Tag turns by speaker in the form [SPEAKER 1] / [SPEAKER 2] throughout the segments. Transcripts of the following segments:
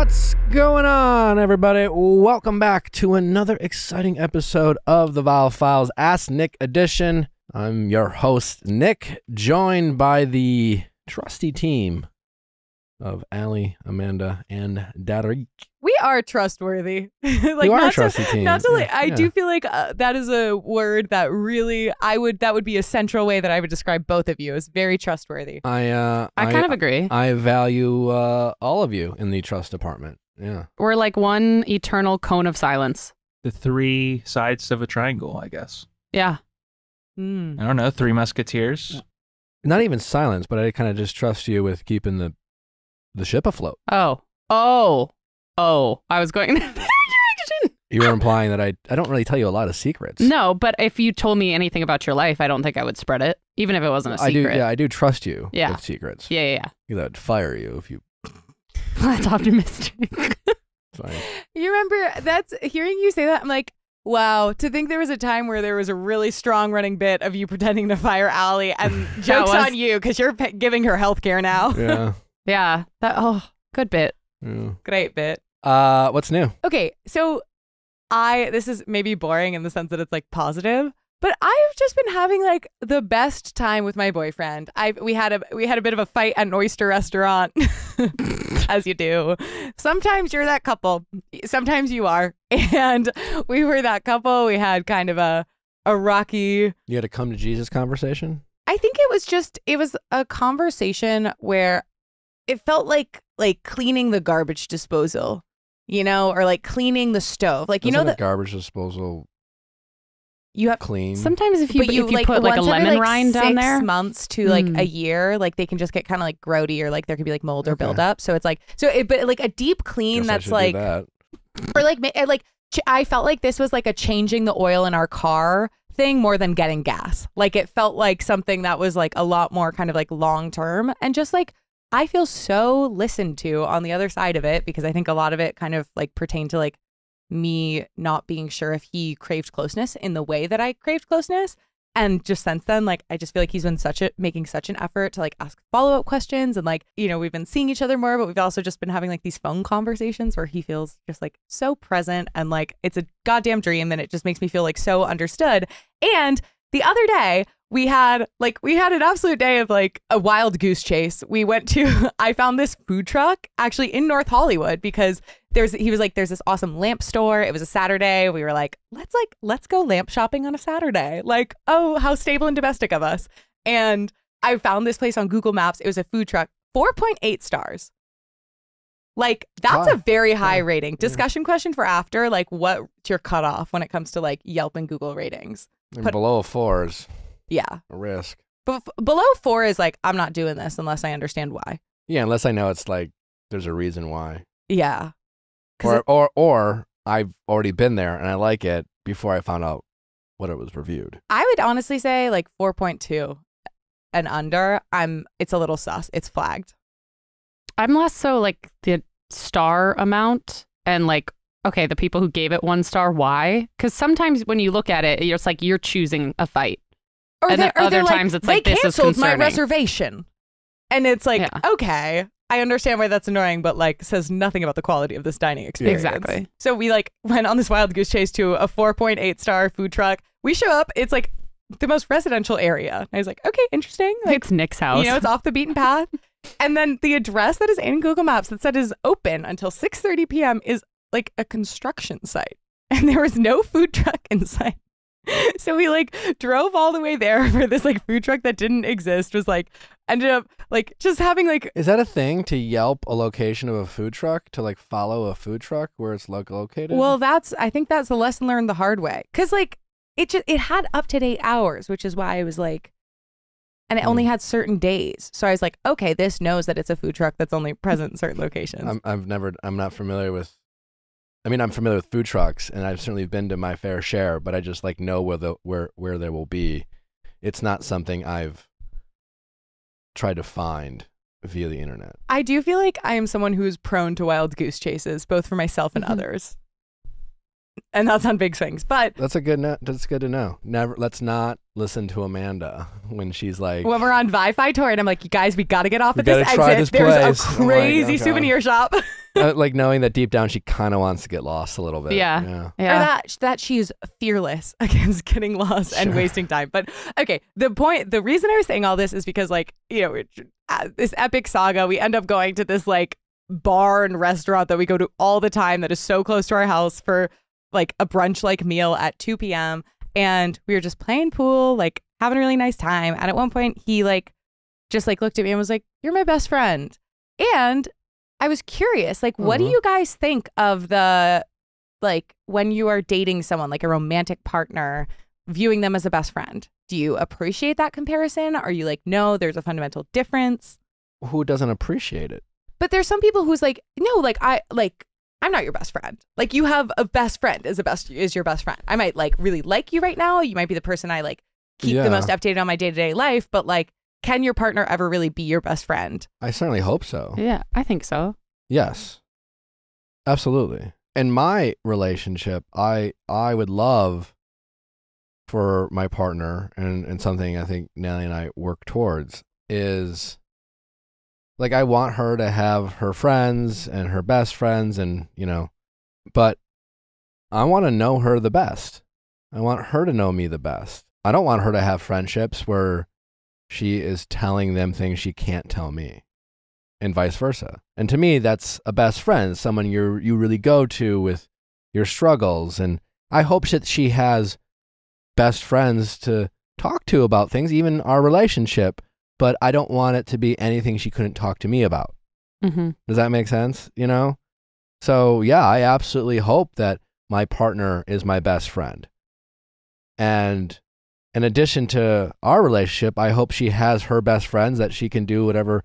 [SPEAKER 1] What's going on, everybody? Welcome back to another exciting episode of the Viall Files Ask Nick edition. I'm your host, Nick, joined by the trusty team of Allie, Amanda, and Derek.
[SPEAKER 2] We are trustworthy.
[SPEAKER 1] Like, you are a trusty team.
[SPEAKER 2] Not to like, I do feel like that is a word that really that would be a central way that I would describe both of you as very trustworthy.
[SPEAKER 3] I kind of agree.
[SPEAKER 1] I value all of you in the trust department. Yeah.
[SPEAKER 3] We're like one eternal cone of silence.
[SPEAKER 4] The three sides of a triangle, I guess.
[SPEAKER 3] Yeah.
[SPEAKER 4] I don't know, three musketeers.
[SPEAKER 1] Not even silence, but I kind of just trust you with keeping the ship afloat.
[SPEAKER 3] Oh, I was going
[SPEAKER 1] You were implying that I don't really tell you a lot of secrets.
[SPEAKER 3] No, but if you told me anything about your life, I don't think I would spread it, even if it wasn't a secret.
[SPEAKER 1] I do trust you with secrets.
[SPEAKER 3] Yeah.
[SPEAKER 1] I'd fire you if you...
[SPEAKER 3] That's optimistic.
[SPEAKER 1] Fine.
[SPEAKER 2] You remember, hearing you say that, I'm like, wow, to think there was a time where there was a really strong running bit of you pretending to fire Allie and joke's on you because you're giving her healthcare now.
[SPEAKER 1] Yeah.
[SPEAKER 3] Yeah. Good bit.
[SPEAKER 1] Yeah.
[SPEAKER 2] Great bit.
[SPEAKER 1] What's new?
[SPEAKER 2] Okay, so this is maybe boring in the sense that it's like positive, but I've just been having like the best time with my boyfriend. We had a bit of a fight at an oyster restaurant, as you do. Sometimes you're that couple, sometimes you are, and we were that couple. We had kind of a rocky.
[SPEAKER 1] You had a come to Jesus conversation?
[SPEAKER 2] I think it was a conversation where it felt like cleaning the garbage disposal, or like cleaning the stove. Like,
[SPEAKER 1] Doesn't the garbage disposal
[SPEAKER 2] you have
[SPEAKER 1] clean?
[SPEAKER 3] Sometimes if you put like a lemon rind down there,
[SPEAKER 2] 6 months to like a year, like they can just get kind of like grody, or like there could be like mold or buildup. So it's like, but like a deep clean.
[SPEAKER 1] Guess
[SPEAKER 2] that's
[SPEAKER 1] I
[SPEAKER 2] like,
[SPEAKER 1] that.
[SPEAKER 2] Or like I felt like this was like a changing the oil in our car thing more than getting gas. Like it felt like something that was like a lot more kind of like long term, and just like I feel so listened to on the other side of it, because I think a lot of it kind of like pertained to like me not being sure if he craved closeness in the way that I craved closeness. And just since then, like, I just feel like he's been making such an effort to like ask follow-up questions, and like, we've been seeing each other more, but we've also just been having like these phone conversations where he feels just like so present, and like it's a goddamn dream, and it just makes me feel like so understood. And the other day we had an absolute day of like a wild goose chase. We went to, I found this food truck actually in North Hollywood, because he was like, there's this awesome lamp store. It was a Saturday. We were like, let's go lamp shopping on a Saturday. Like, oh, how stable and domestic of us. And I found this place on Google Maps. It was a food truck, 4.8 stars. Like, that's a very high rating. Discussion question for after, like, what's your cutoff when it comes to like Yelp and Google ratings?
[SPEAKER 1] Below a 4 is
[SPEAKER 2] a
[SPEAKER 1] risk.
[SPEAKER 2] But below 4 is like, I'm not doing this unless I understand why.
[SPEAKER 1] Yeah, unless I know it's like there's a reason why.
[SPEAKER 2] Yeah.
[SPEAKER 1] Or I've already been there and I like it before I found out what it was reviewed.
[SPEAKER 2] I would honestly say like 4.2 and under. It's a little sus. It's flagged.
[SPEAKER 3] I'm less so like the star amount and like, okay, the people who gave it 1 star, why? Because sometimes when you look at it, it's like you're choosing a fight. And then other times it's like, this is concerning. They canceled my reservation.
[SPEAKER 2] And it's like, okay, I understand why that's annoying, but like says nothing about the quality of this dining experience.
[SPEAKER 3] Exactly.
[SPEAKER 2] So we like went on this wild goose chase to a 4.8 star food truck. We show up, it's like the most residential area. And I was like, okay, interesting. Like,
[SPEAKER 3] it's Nick's house.
[SPEAKER 2] It's off the beaten path. And then the address that is in Google Maps that said is open until 6:30 p.m. is like a construction site. And there was no food truck in sight. So we like drove all the way there for this like food truck that didn't exist. Was like ended up like just having like.
[SPEAKER 1] Is that a thing, to Yelp a location of a food truck, to like follow a food truck where it's located?
[SPEAKER 2] Well, I think that's a lesson learned the hard way, because like it had up to date hours, which is why I was like, and it only had certain days. So I was like, okay, this knows that it's a food truck that's only present in certain locations.
[SPEAKER 1] I'm not familiar with. I mean, I'm familiar with food trucks, and I've certainly been to my fair share, but I just like know where there will be. It's not something I've tried to find via the internet. I
[SPEAKER 2] do feel like I am someone who is prone to wild goose chases, both for myself and others. And that's on big swings, but
[SPEAKER 1] that's good to know. Let's not listen to Amanda when she's like,
[SPEAKER 2] when we're on Wi-Fi tour, and I'm like, you guys, we got to get off at this exit.
[SPEAKER 1] There's
[SPEAKER 2] a crazy souvenir shop.
[SPEAKER 1] like knowing that deep down she kind of wants to get lost a little bit.
[SPEAKER 3] Yeah.
[SPEAKER 2] Or that she's fearless against getting lost and wasting time. But okay, the reason I was saying all this is because like, you know, this epic saga, we end up going to this like bar and restaurant that we go to all the time that is so close to our house for like a brunch like meal at 2 p.m. And we were just playing pool, like having a really nice time. And at one point he like just like looked at me and was like, "You're my best friend." And I was curious, like, what do you guys think of the, like, when you are dating someone, like a romantic partner, viewing them as a best friend? Do you appreciate that comparison? Are you like, no, there's a fundamental difference?
[SPEAKER 1] Who doesn't appreciate it?
[SPEAKER 2] But there's some people who's like, no, like, I'm not your best friend. Like, you have a best friend is your best friend. I might like really like you right now. You might be the person I like keep the most updated on my day-to-day life, but like, can your partner ever really be your best friend?
[SPEAKER 1] I certainly hope so.
[SPEAKER 3] Yeah, I think so.
[SPEAKER 1] Yes, absolutely. In my relationship, I would love for my partner, and something I think Nellie and I work towards is, like, I want her to have her friends and her best friends, and, you know, but I want to know her the best. I want her to know me the best. I don't want her to have friendships where she is telling them things she can't tell me, and vice versa. And to me, that's a best friend, someone you really go to with your struggles. And I hope that she has best friends to talk to about things, even our relationship, but I don't want it to be anything she couldn't talk to me about.
[SPEAKER 3] Mm-hmm.
[SPEAKER 1] Does that make sense? You know? So yeah, I absolutely hope that my partner is my best friend. And in addition to our relationship, I hope she has her best friends that she can do whatever,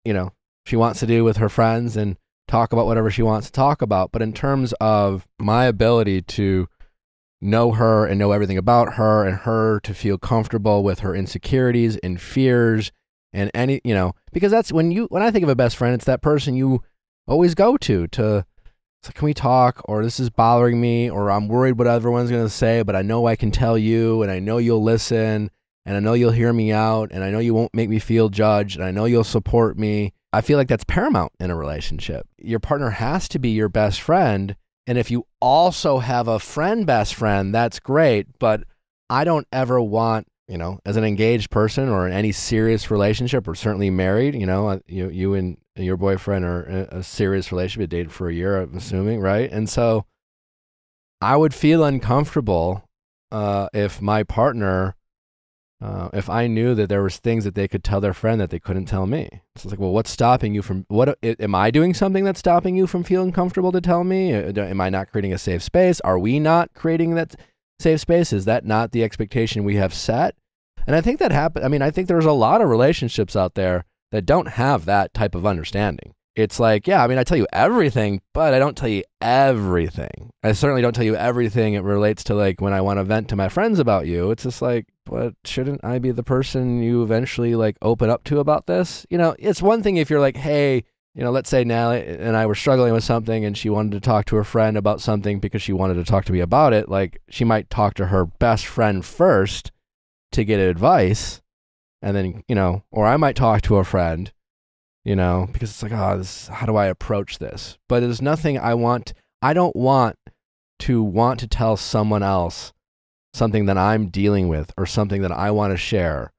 [SPEAKER 1] you know, she wants to do with her friends and talk about whatever she wants to talk about. But in terms of my ability to know her and know everything about her, and her to feel comfortable with her insecurities and fears and any, you know, because that's when I think of a best friend, it's that person you always go to it's like, can we talk? Or this is bothering me, or I'm worried what everyone's going to say, but I know I can tell you, and I know you'll listen, and I know you'll hear me out, and I know you won't make me feel judged, and I know you'll support me. I feel like that's paramount in a relationship. Your partner has to be your best friend. And if you also have a best friend, that's great. But I don't ever want, you know, as an engaged person or in any serious relationship, or certainly married, you know, you and your boyfriend are in a serious relationship, you dated for a year, I'm assuming, right? And so I would feel uncomfortable if my partner, if I knew that there was things that they could tell their friend that they couldn't tell me. So it's like, well, what's stopping you from, am I doing something that's stopping you from feeling comfortable to tell me? Am I not creating a safe space? Are we not creating that safe space? Is that not the expectation we have set? And I think that happens. I mean, I think there's a lot of relationships out there that don't have that type of understanding. It's like, yeah, I mean, I tell you everything, but I don't tell you everything. I certainly don't tell you everything. It relates to like when I want to vent to my friends about you. It's just like, but shouldn't I be the person you eventually like open up to about this? You know, it's one thing if you're like, hey, you know, let's say Natalie and I were struggling with something and she wanted to talk to her friend about something because she wanted to talk to me about it. Like, she might talk to her best friend first to get advice. And then, you know, or I might talk to a friend, you know, because it's like, oh, how do I approach this? But there's nothing I don't want to tell someone else something that I'm dealing with or something that I want to share.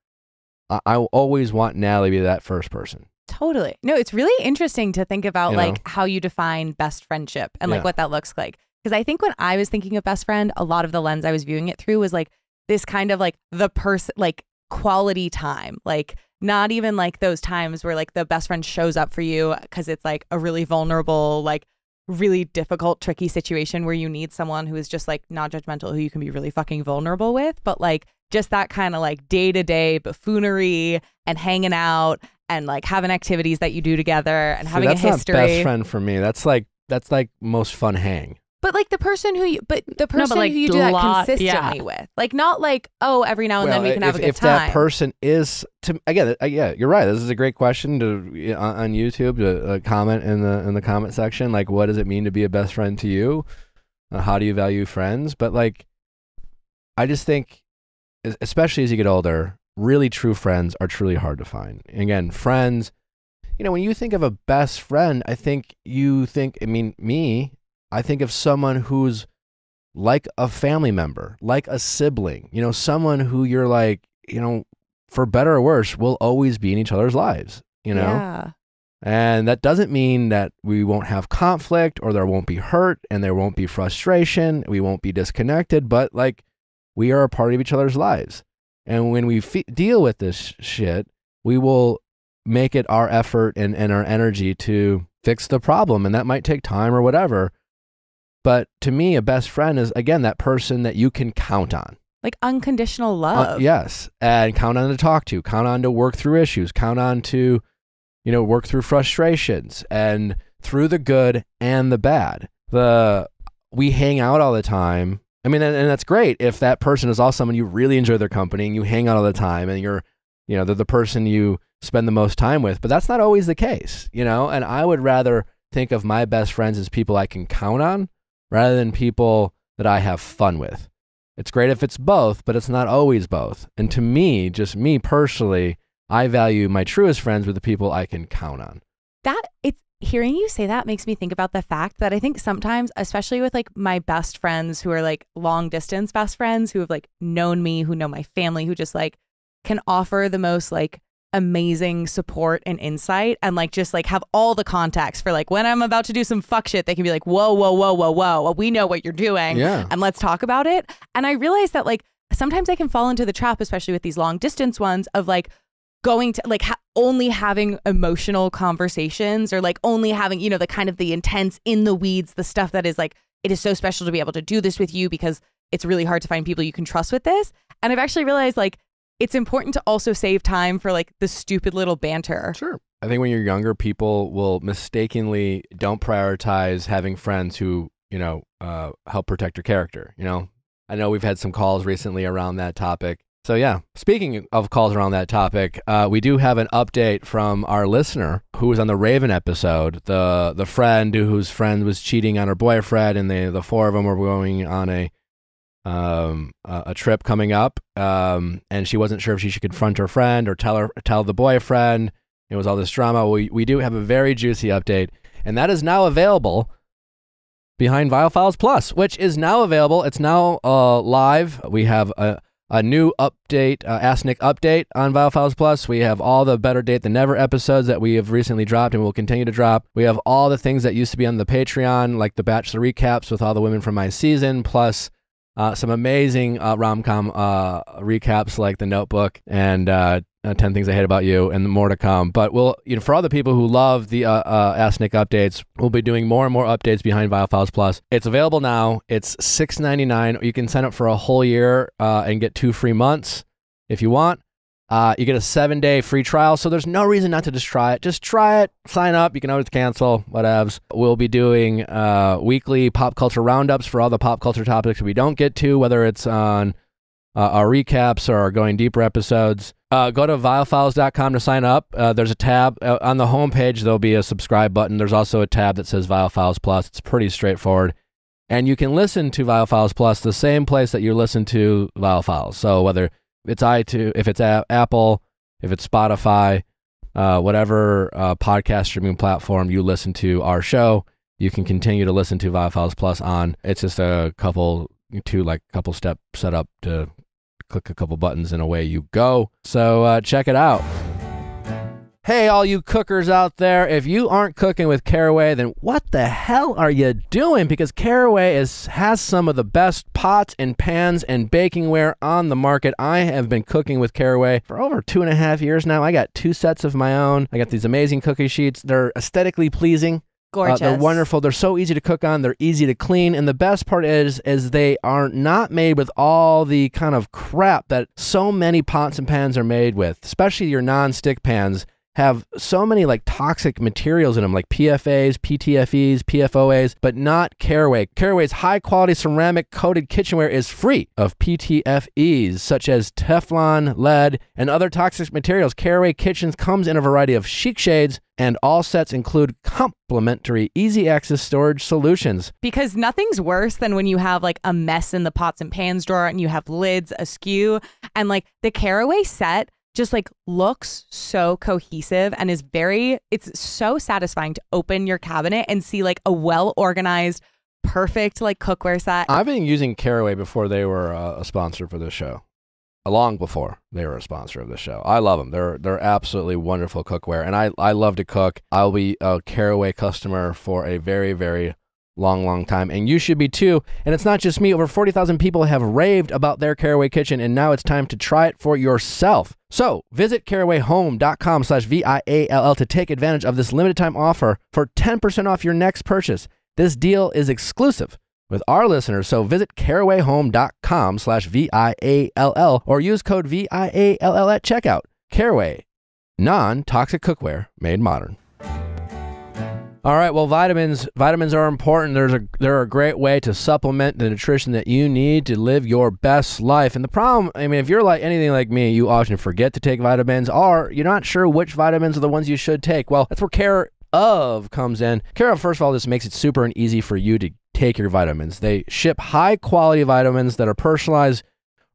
[SPEAKER 1] I always want Natalie to be that first person.
[SPEAKER 2] Totally. No, it's really interesting to think about like how you define best friendship and like what that looks like. Because I think when I was thinking of best friend, a lot of the lens I was viewing it through was like this kind of like the person, like quality time, like not even like those times where like the best friend shows up for you because it's like a really vulnerable, like really difficult, tricky situation where you need someone who is just like not judgmental, who you can be really fucking vulnerable with, but like just that kind of like day-to-day buffoonery and hanging out and like having activities that you do together and having a history.
[SPEAKER 1] That's not best friend for me. That's like most fun hang.
[SPEAKER 2] But like the person who you do that consistently with, like not like, oh, every now and then we can have a good time.
[SPEAKER 1] If that person is, again, yeah, you're right. This is a great question on YouTube to comment in the comment section. Like, what does it mean to be a best friend to you? How do you value friends? But like, I just think, especially as you get older, really true friends are truly hard to find. And again, friends, when you think of a best friend, I think I think of someone who's like a family member, like a sibling, someone who you're like, for better or worse, will always be in each other's lives,
[SPEAKER 2] Yeah.
[SPEAKER 1] And that doesn't mean that we won't have conflict or there won't be hurt and there won't be frustration. We won't be disconnected, but like we are a part of each other's lives. And when we deal with this shit, we will make it our effort and our energy to fix the problem. And that might take time or whatever. But to me, a best friend is, again, that person that you can count on.
[SPEAKER 2] Like unconditional love.
[SPEAKER 1] Yes. And count on to talk to, count on to work through issues, count on to, work through frustrations and through the good and the bad. We hang out all the time. I mean, and that's great if that person is also someone you really enjoy their company and you hang out all the time and they're the person you spend the most time with, but that's not always the case, and I would rather think of my best friends as people I can count on rather than people that I have fun with. It's great if it's both, but it's not always both. And to me, just me personally, I value my truest friends with the people I can count on.
[SPEAKER 2] Hearing you say that makes me think about the fact that I think sometimes, especially with like my best friends who are like long distance best friends who have like known me, who know my family, who just like can offer the most like amazing support and insight and like just like have all the context for like when I'm about to do some fuck shit, they can be like, whoa, well, we know what you're doing and let's talk about it. And I realized that like sometimes I can fall into the trap, especially with these long distance ones, of like going to like only having emotional conversations or like only having, the kind of the intense in the weeds, the stuff that is like, it is so special to be able to do this with you because it's really hard to find people you can trust with this. And I've actually realized like it's important to also save time for like the stupid little banter.
[SPEAKER 1] Sure. I think when you're younger, people will mistakenly don't prioritize having friends who, help protect your character. I know we've had some calls recently around that topic. So yeah, speaking of calls around that topic, we do have an update from our listener who was on the Raven episode, the friend whose friend was cheating on her boyfriend, and the four of them were going on a trip coming up, and she wasn't sure if she should confront her friend or tell the boyfriend. It was all this drama. We do have a very juicy update, and that is now available behind Viall Files Plus, which is now available. It's now live. We have a new update, Ask Nick update on Viall Files Plus. We have all the Better Date Than Never episodes that we have recently dropped and will continue to drop. We have all the things that used to be on the Patreon, like the Bachelor recaps with all the women from my season, plus some amazing rom-com recaps like The Notebook and 10 Things I Hate About You, and more to come. But we'll, for all the people who love the Ask Nick updates, we'll be doing more and more updates behind Viall Files Plus. It's available now. It's $6.99. You can sign up for a whole year and get 2 free months if you want. You get a 7-day free trial, so there's no reason not to just try it. Just try it, sign up. You can always cancel, whatevs. We'll be doing weekly pop culture roundups for all the pop culture topics we don't get to, whether it's on our recaps or our going deeper episodes. Go to viallfiles.com to sign up. There's a tab on the homepage. There'll be a subscribe button. There's also a tab that says Viall Files Plus. It's pretty straightforward. And you can listen to Viall Files Plus the same place that you listen to Viall Files. So whether it's iTunes, if it's Apple, if it's Spotify, whatever podcast streaming platform you listen to our show, you can continue to listen to Viall Files Plus on. It's just a couple step setup to click a couple buttons and away you go. So check it out. Hey, all you cookers out there, if you aren't cooking with Caraway, then what the hell are you doing? Because Caraway has some of the best pots and pans and bakingware on the market. I have been cooking with Caraway for over 2.5 years now. I got 2 sets of my own. I got these amazing cookie sheets. They're aesthetically pleasing.
[SPEAKER 2] Gorgeous.
[SPEAKER 1] They're wonderful. They're so easy to cook on. They're easy to clean. And the best part is they are not made with all the kind of crap that so many pots and pans are made with, especially your non-stick pans. Have so many like toxic materials in them, like PFAs, PTFEs, PFOAs, but not Caraway. Caraway's high quality ceramic coated kitchenware is free of PTFEs, such as Teflon, lead, and other toxic materials. Caraway Kitchens comes in a variety of chic shades, and all sets include complimentary easy access storage solutions.
[SPEAKER 2] Because nothing's worse than when you have like a mess in the pots and pans drawer and you have lids askew, and like the Caraway set just like looks so cohesive and is it's so satisfying to open your cabinet and see like a well-organized, perfect like cookware set.
[SPEAKER 1] I've been using Caraway before they were a sponsor for this show. Long before they were a sponsor of the show. I love them. They're absolutely wonderful cookware, and I love to cook. I'll be a Caraway customer for a very, very long time, and you should be too. And it's not just me. Over 40,000 people have raved about their Caraway kitchen, and now it's time to try it for yourself. So visit carawayhome.com/VIALL to take advantage of this limited time offer for 10% off your next purchase. This deal is exclusive with our listeners, so visit carawayhome.com/VIALL or use code VIALL at checkout. Caraway, non-toxic cookware made modern. All right, well, vitamins are important. They're a great way to supplement the nutrition that you need to live your best life. And the problem, I mean, if you're like anything like me, you often forget to take vitamins, or you're not sure which vitamins are the ones you should take. Well, that's where Care of comes in. Care of, first of all, this makes it super and easy for you to take your vitamins. They ship high quality vitamins that are personalized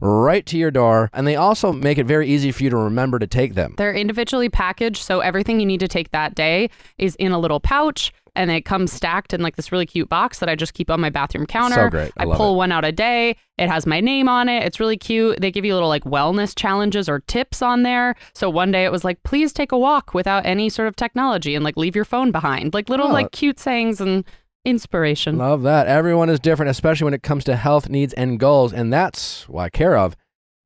[SPEAKER 1] right to your door, and they also make it very easy for you to remember to take them.
[SPEAKER 3] They're individually packaged, so everything you need to take that day is in a little pouch, and it comes stacked in like this really cute box that I just keep on my bathroom counter.
[SPEAKER 1] So great. I
[SPEAKER 3] pull one out a day. It has my name on it. It's really cute. They give you little like wellness challenges or tips on there. So one day it was like, please take a walk without any sort of technology and like leave your phone behind. Like little like cute sayings and inspiration.
[SPEAKER 1] Love that. Everyone is different, especially when it comes to health needs and goals. And that's why Care of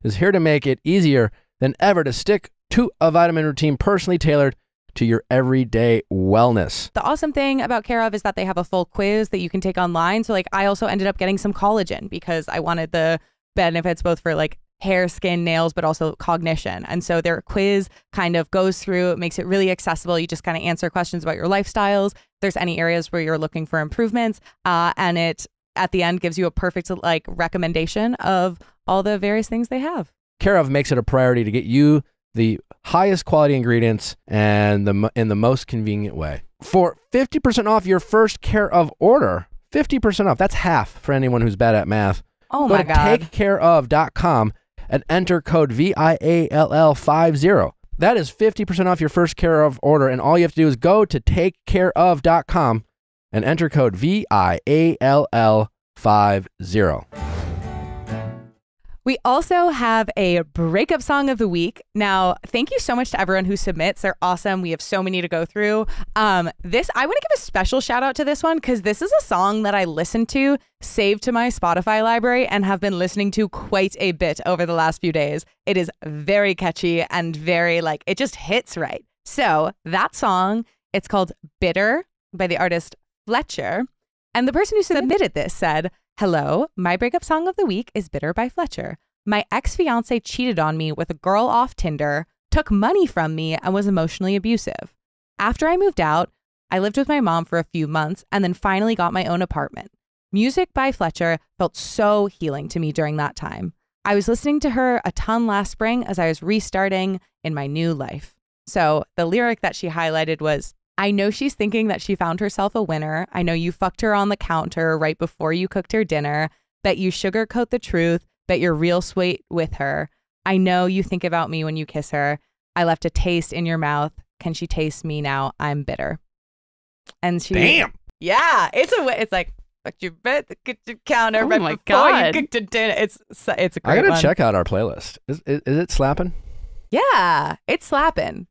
[SPEAKER 1] is here to make it easier than ever to stick to a vitamin routine personally tailored to your everyday wellness.
[SPEAKER 2] The awesome thing about Care of is that they have a full quiz that you can take online. So like I also ended up getting some collagen because I wanted the benefits both for like hair, skin, nails, but also cognition. And so their quiz kind of goes through, it makes it really accessible. You just kind of answer questions about your lifestyles. If there's any areas where you're looking for improvements, and it at the end gives you a perfect like recommendation of all the various things they have.
[SPEAKER 1] Care of makes it a priority to get you the highest quality ingredients and in the most convenient way. For 50% off your first Care of order, 50% off. That's half for anyone who's bad at math.
[SPEAKER 2] Oh my God.
[SPEAKER 1] Go to takecareof.com and enter code VIALL50. That is 50% off your first Care of order, and all you have to do is go to takecareof.com and enter code VIALL50.
[SPEAKER 2] We also have a breakup song of the week. Now, thank you so much to everyone who submits. They're awesome. We have so many to go through. I want to give a special shout out to this one because this is a song that I listened to, saved to my Spotify library, and have been listening to quite a bit over the last few days. It is very catchy and very like, it just hits right. So that song, it's called Bitter by the artist Fletcher. And the person who submitted this said, "Hello, my breakup song of the week is Bitter by Fletcher. My ex-fiance cheated on me with a girl off Tinder, took money from me, and was emotionally abusive. After I moved out, I lived with my mom for a few months and then finally got my own apartment. Music by Fletcher felt so healing to me during that time. I was listening to her a ton last spring as I was restarting in my new life." So the lyric that she highlighted was, "I know she's thinking that she found herself a winner. I know you fucked her on the counter right before you cooked her dinner. Bet you sugarcoat the truth. Bet you're real sweet with her. I know you think about me when you kiss her. I left a taste in your mouth. Can she taste me now? I'm bitter." And she,
[SPEAKER 1] damn,
[SPEAKER 2] yeah, it's like fucked your bet the counter right before
[SPEAKER 3] God.
[SPEAKER 2] you cooked her dinner. It's a great
[SPEAKER 1] I gotta
[SPEAKER 2] one.
[SPEAKER 1] check out our playlist. Is it slapping?
[SPEAKER 2] Yeah, it's slapping.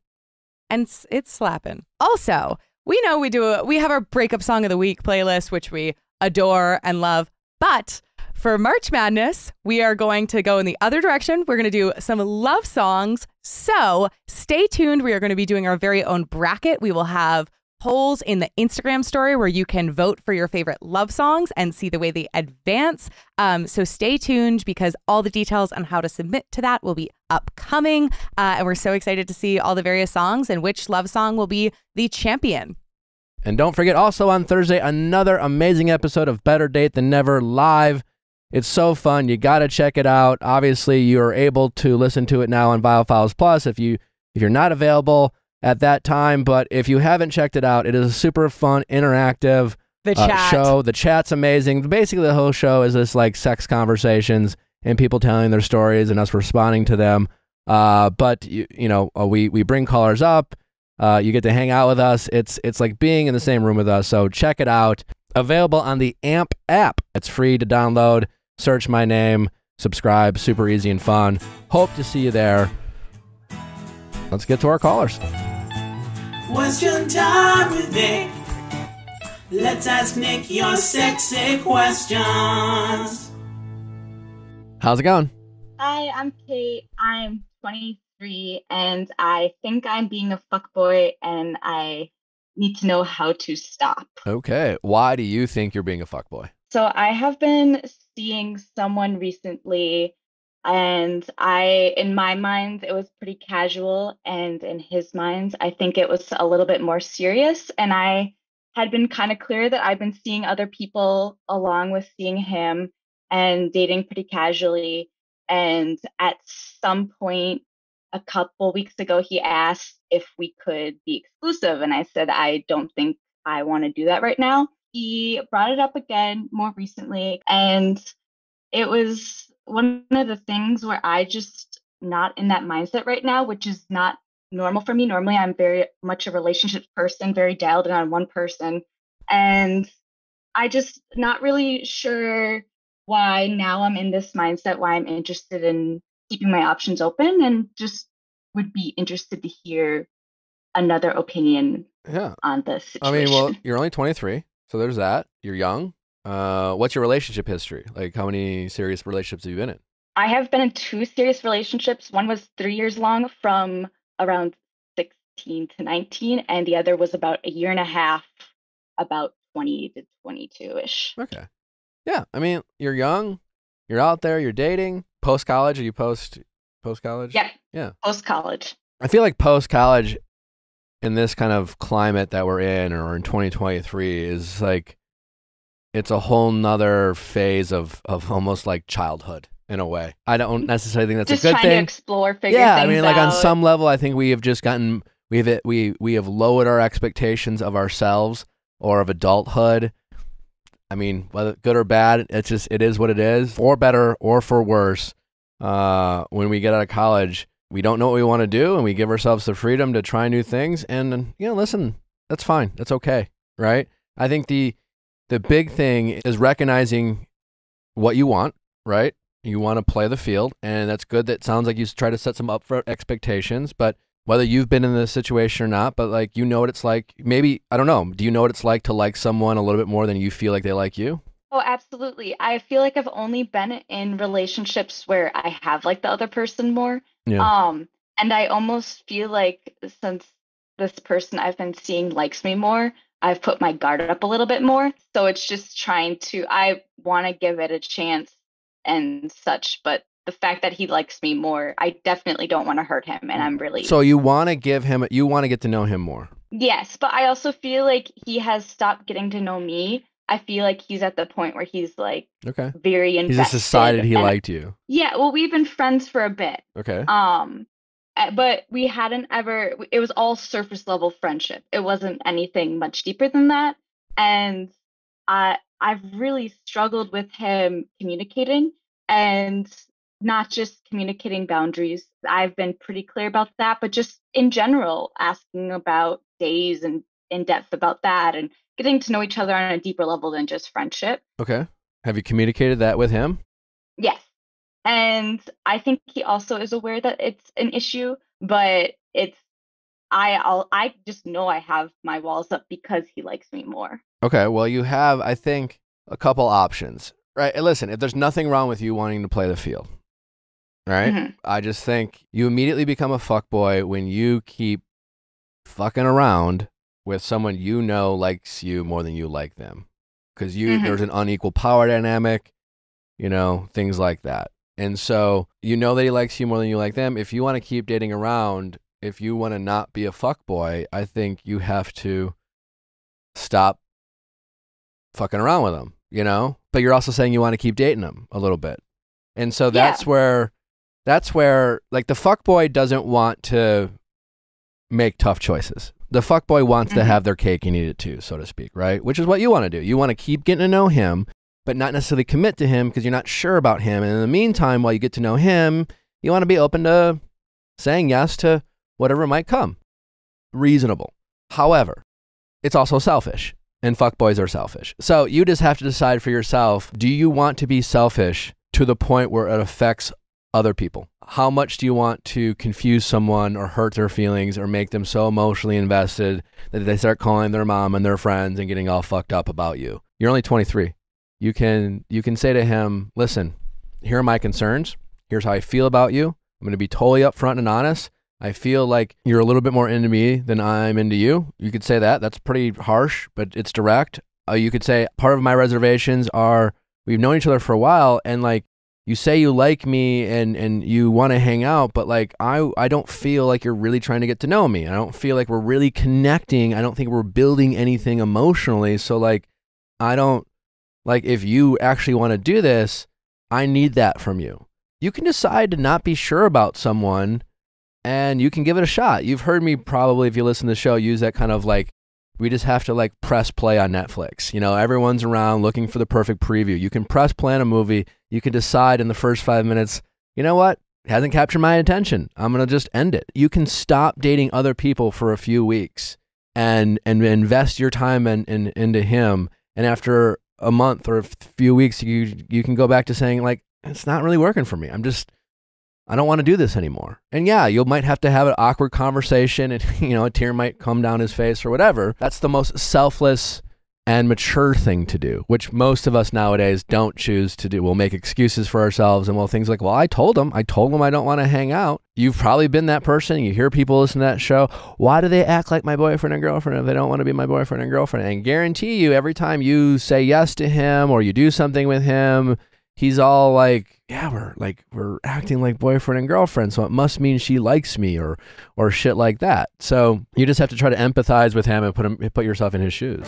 [SPEAKER 2] And it's slapping. Also, we know we have our breakup song of the week playlist, which we adore and love. But for March Madness, we are going to go in the other direction. We're going to do some love songs. So stay tuned. We are going to be doing our very own bracket. We will have polls in the Instagram story where you can vote for your favorite love songs and see the way they advance. So stay tuned because all the details on how to submit to that will be upcoming. And we're so excited to see all the various songs and which love song will be the champion.
[SPEAKER 1] And don't forget also on Thursday, another amazing episode of Better Date Than Never live. It's so fun. You got to check it out. Obviously, you're able to listen to it now on Viall Files Plus if you're not available at that time. But if you haven't checked it out, it is a super fun, interactive show. The chat's amazing. Basically, the whole show is this like sex conversations and people telling their stories and us responding to them. But we bring callers up. You get to hang out with us. It's like being in the same room with us. So check it out. Available on the AMP app. It's free to download. Search my name. Subscribe. Super easy and fun. Hope to see you there. Let's get to our callers.
[SPEAKER 5] Question time with Nick. Let's ask Nick your sexy questions.
[SPEAKER 1] How's it going?
[SPEAKER 6] Hi, I'm Kate. I'm 23 and I think I'm being a fuckboy and I need to know how to stop.
[SPEAKER 1] Okay. Why do you think you're being a fuckboy?
[SPEAKER 6] So I have been seeing someone recently and in my mind, it was pretty casual, and in his mind, I think it was a little bit more serious. And I had been kind of clear that I've been seeing other people along with seeing him and dating pretty casually. And at some point, a couple weeks ago, he asked if we could be exclusive. And I said, I don't think I want to do that right now. He brought it up again more recently, and it was one of the things where I just not in that mindset right now, which is not normal for me. Normally, I'm very much a relationship person, very dialed in on one person. And I just not really sure why now I'm in this mindset, why I'm interested in keeping my options open, and just would be interested to hear another opinion on the situation.
[SPEAKER 1] I mean, well, you're only 23, so there's that. You're young. What's your relationship history? Like, how many serious relationships have you been in?
[SPEAKER 6] I have been in 2 serious relationships. One was 3 years long, from around 16 to 19, and the other was about a year and a half, about 20 to 22-ish.
[SPEAKER 1] Okay. Yeah, I mean, you're young, you're out there, you're dating. Post-college, are you post-college?
[SPEAKER 6] Yep.
[SPEAKER 1] Yeah.
[SPEAKER 6] Post-college.
[SPEAKER 1] I feel like post-college in this kind of climate that we're in, or in 2023, is like, it's a whole nother phase of almost like childhood in a way. I don't necessarily think that's
[SPEAKER 6] just
[SPEAKER 1] a good
[SPEAKER 6] trying
[SPEAKER 1] thing.
[SPEAKER 6] to explore, figure
[SPEAKER 1] yeah, I
[SPEAKER 6] things
[SPEAKER 1] mean, like on
[SPEAKER 6] out.
[SPEAKER 1] some level, I think we have just gotten we have lowered our expectations of ourselves or of adulthood. I mean, whether good or bad, it is what it is. For better or for worse, when we get out of college, we don't know what we want to do, and we give ourselves the freedom to try new things. And listen, that's fine. That's okay, right? I think the big thing is recognizing what you want, right? You want to play the field, and that's good. That sounds like you try to set some upfront expectations, but whether you've been in this situation or not, but like, you know what it's like. Maybe, I don't know. Do you know what it's like to like someone a little bit more than you feel like they like you?
[SPEAKER 6] Oh, absolutely. I feel like I've only been in relationships where I have liked the other person more.
[SPEAKER 1] Yeah.
[SPEAKER 6] And I almost feel like since this person I've been seeing likes me more, I've put my guard up a little bit more. So it's just I want to give it a chance and such, but the fact that he likes me more, I definitely don't want to hurt him. And I'm really...
[SPEAKER 1] So you want to get to know him more.
[SPEAKER 6] Yes, but I also feel like he has stopped getting to know me. I feel like he's at the point where he's like,
[SPEAKER 1] okay,
[SPEAKER 6] very invested.
[SPEAKER 1] He's just decided he liked you.
[SPEAKER 6] Yeah, well, we've been friends for a bit.
[SPEAKER 1] Okay.
[SPEAKER 6] But we hadn't ever, it was all surface level friendship. It wasn't anything much deeper than that. And I've really struggled with him communicating, and not just communicating boundaries. I've been pretty clear about that, but just in general, asking about days and in depth about that, and getting to know each other on a deeper level than just friendship.
[SPEAKER 1] Okay. Have you communicated that with him?
[SPEAKER 6] Yes. And I think he also is aware that it's an issue, but I just know I have my walls up because he likes me more.
[SPEAKER 1] Okay, well, you have, I think, a couple options, right? And listen, if there's nothing wrong with you wanting to play the field, right?
[SPEAKER 6] Mm-hmm.
[SPEAKER 1] I just think you immediately become a fuckboy when you keep fucking around with someone you know likes you more than you like them. Because there's an unequal power dynamic, things like that. And so you know that he likes you more than you like them. If you want to keep dating around, if you want to not be a fuckboy, I think you have to stop fucking around with him, But you're also saying you want to keep dating him a little bit. And so that's where like the fuckboy doesn't want to make tough choices. The fuckboy wants to have their cake and eat it too, so to speak, right? Which is what you want to do. You want to keep getting to know him, but not necessarily commit to him because you're not sure about him. And in the meantime, while you get to know him, you want to be open to saying yes to whatever might come. Reasonable. However, it's also selfish, and fuckboys are selfish. So you just have to decide for yourself, do you want to be selfish to the point where it affects other people? How much do you want to confuse someone or hurt their feelings or make them so emotionally invested that they start calling their mom and their friends and getting all fucked up about you? You're only 23. You can say to him, listen, here are my concerns. Here's how I feel about you. I'm going to be totally upfront and honest. I feel like you're a little bit more into me than I'm into you. You could say that. That's pretty harsh, but it's direct. You could say part of my reservations are we've known each other for a while, and like you say you like me and you want to hang out, but like I don't feel like you're really trying to get to know me. I don't feel like we're really connecting. I don't think we're building anything emotionally. So like I don't like if you actually want to do this, I need that from you. You can decide to not be sure about someone, and you can give it a shot. You've heard me probably, if you listen to the show, use that kind of like, we just have to like press play on Netflix. You know, everyone's around looking for the perfect preview. You can press play on a movie. You can decide in the first 5 minutes, you know what? It hasn't captured my attention. I'm going to just end it. You can stop dating other people for a few weeks and invest your time into him. And after a month or a few weeks, you can go back to saying like, it's not really working for me. I don't want to do this anymore. And yeah, you might have to have an awkward conversation and, you know, a tear might come down his face or whatever. That's the most selfless and mature thing to do, which most of us nowadays don't choose to do. We'll make excuses for ourselves and we'll things like, well, I told him I don't want to hang out. You've probably been that person. You hear people listen to that show. Why do they act like my boyfriend and girlfriend if they don't want to be my boyfriend and girlfriend? And guarantee you, every time you say yes to him or you do something with him, he's all like, yeah, we're acting like boyfriend and girlfriend, so it must mean she likes me or shit like that. So you just have to try to empathize with him and put yourself in his shoes.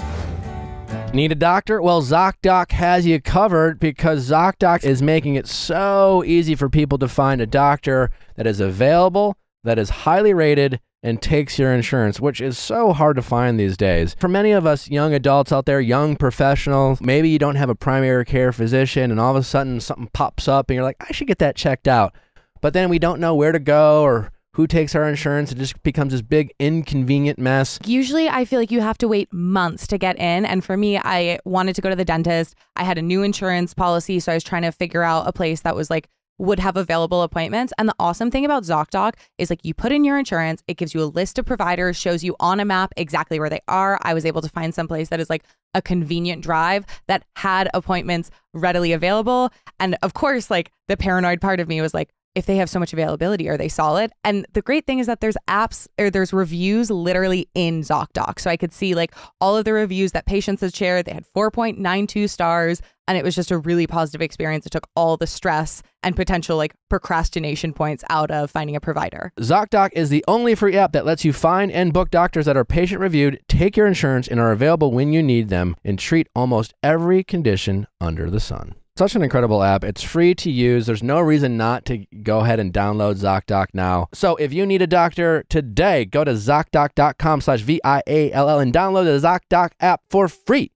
[SPEAKER 1] Need a doctor? Well, ZocDoc has you covered because ZocDoc is making it so easy for people to find a doctor that is available, that is highly rated, and takes your insurance, which is so hard to find these days. For many of us young adults out there, young professionals, maybe you don't have a primary care physician and all of a sudden something pops up and you're like, I should get that checked out. But then we don't know where to go or who takes our insurance. It just becomes this big inconvenient mess.
[SPEAKER 2] Usually I feel like you have to wait months to get in. And for me, I wanted to go to the dentist. I had a new insurance policy, so I was trying to figure out a place that was like, would have available appointments. And the awesome thing about ZocDoc is like you put in your insurance, it gives you a list of providers, shows you on a map exactly where they are. I was able to find some place that is like a convenient drive that had appointments readily available. And of course, like the paranoid part of me was like, if they have so much availability, are they solid? And the great thing is that there's apps or there's reviews literally in ZocDoc. So I could see like all of the reviews that patients had shared. They had 4.92 stars. And it was just a really positive experience. It took all the stress and potential like procrastination points out of finding a provider.
[SPEAKER 1] ZocDoc is the only free app that lets you find and book doctors that are patient reviewed, take your insurance, and are available when you need them, and treat almost every condition under the sun. Such an incredible app. It's free to use. There's no reason not to go ahead and download ZocDoc now. So if you need a doctor today, go to ZocDoc.com/VIALL and download the ZocDoc app for free.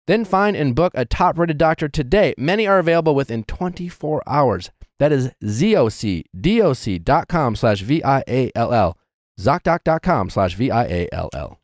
[SPEAKER 1] Then find and book a top-rated doctor today. Many are available within 24 hours. That is ZocDoc.com/VIALL. ZocDoc.com/VIALL.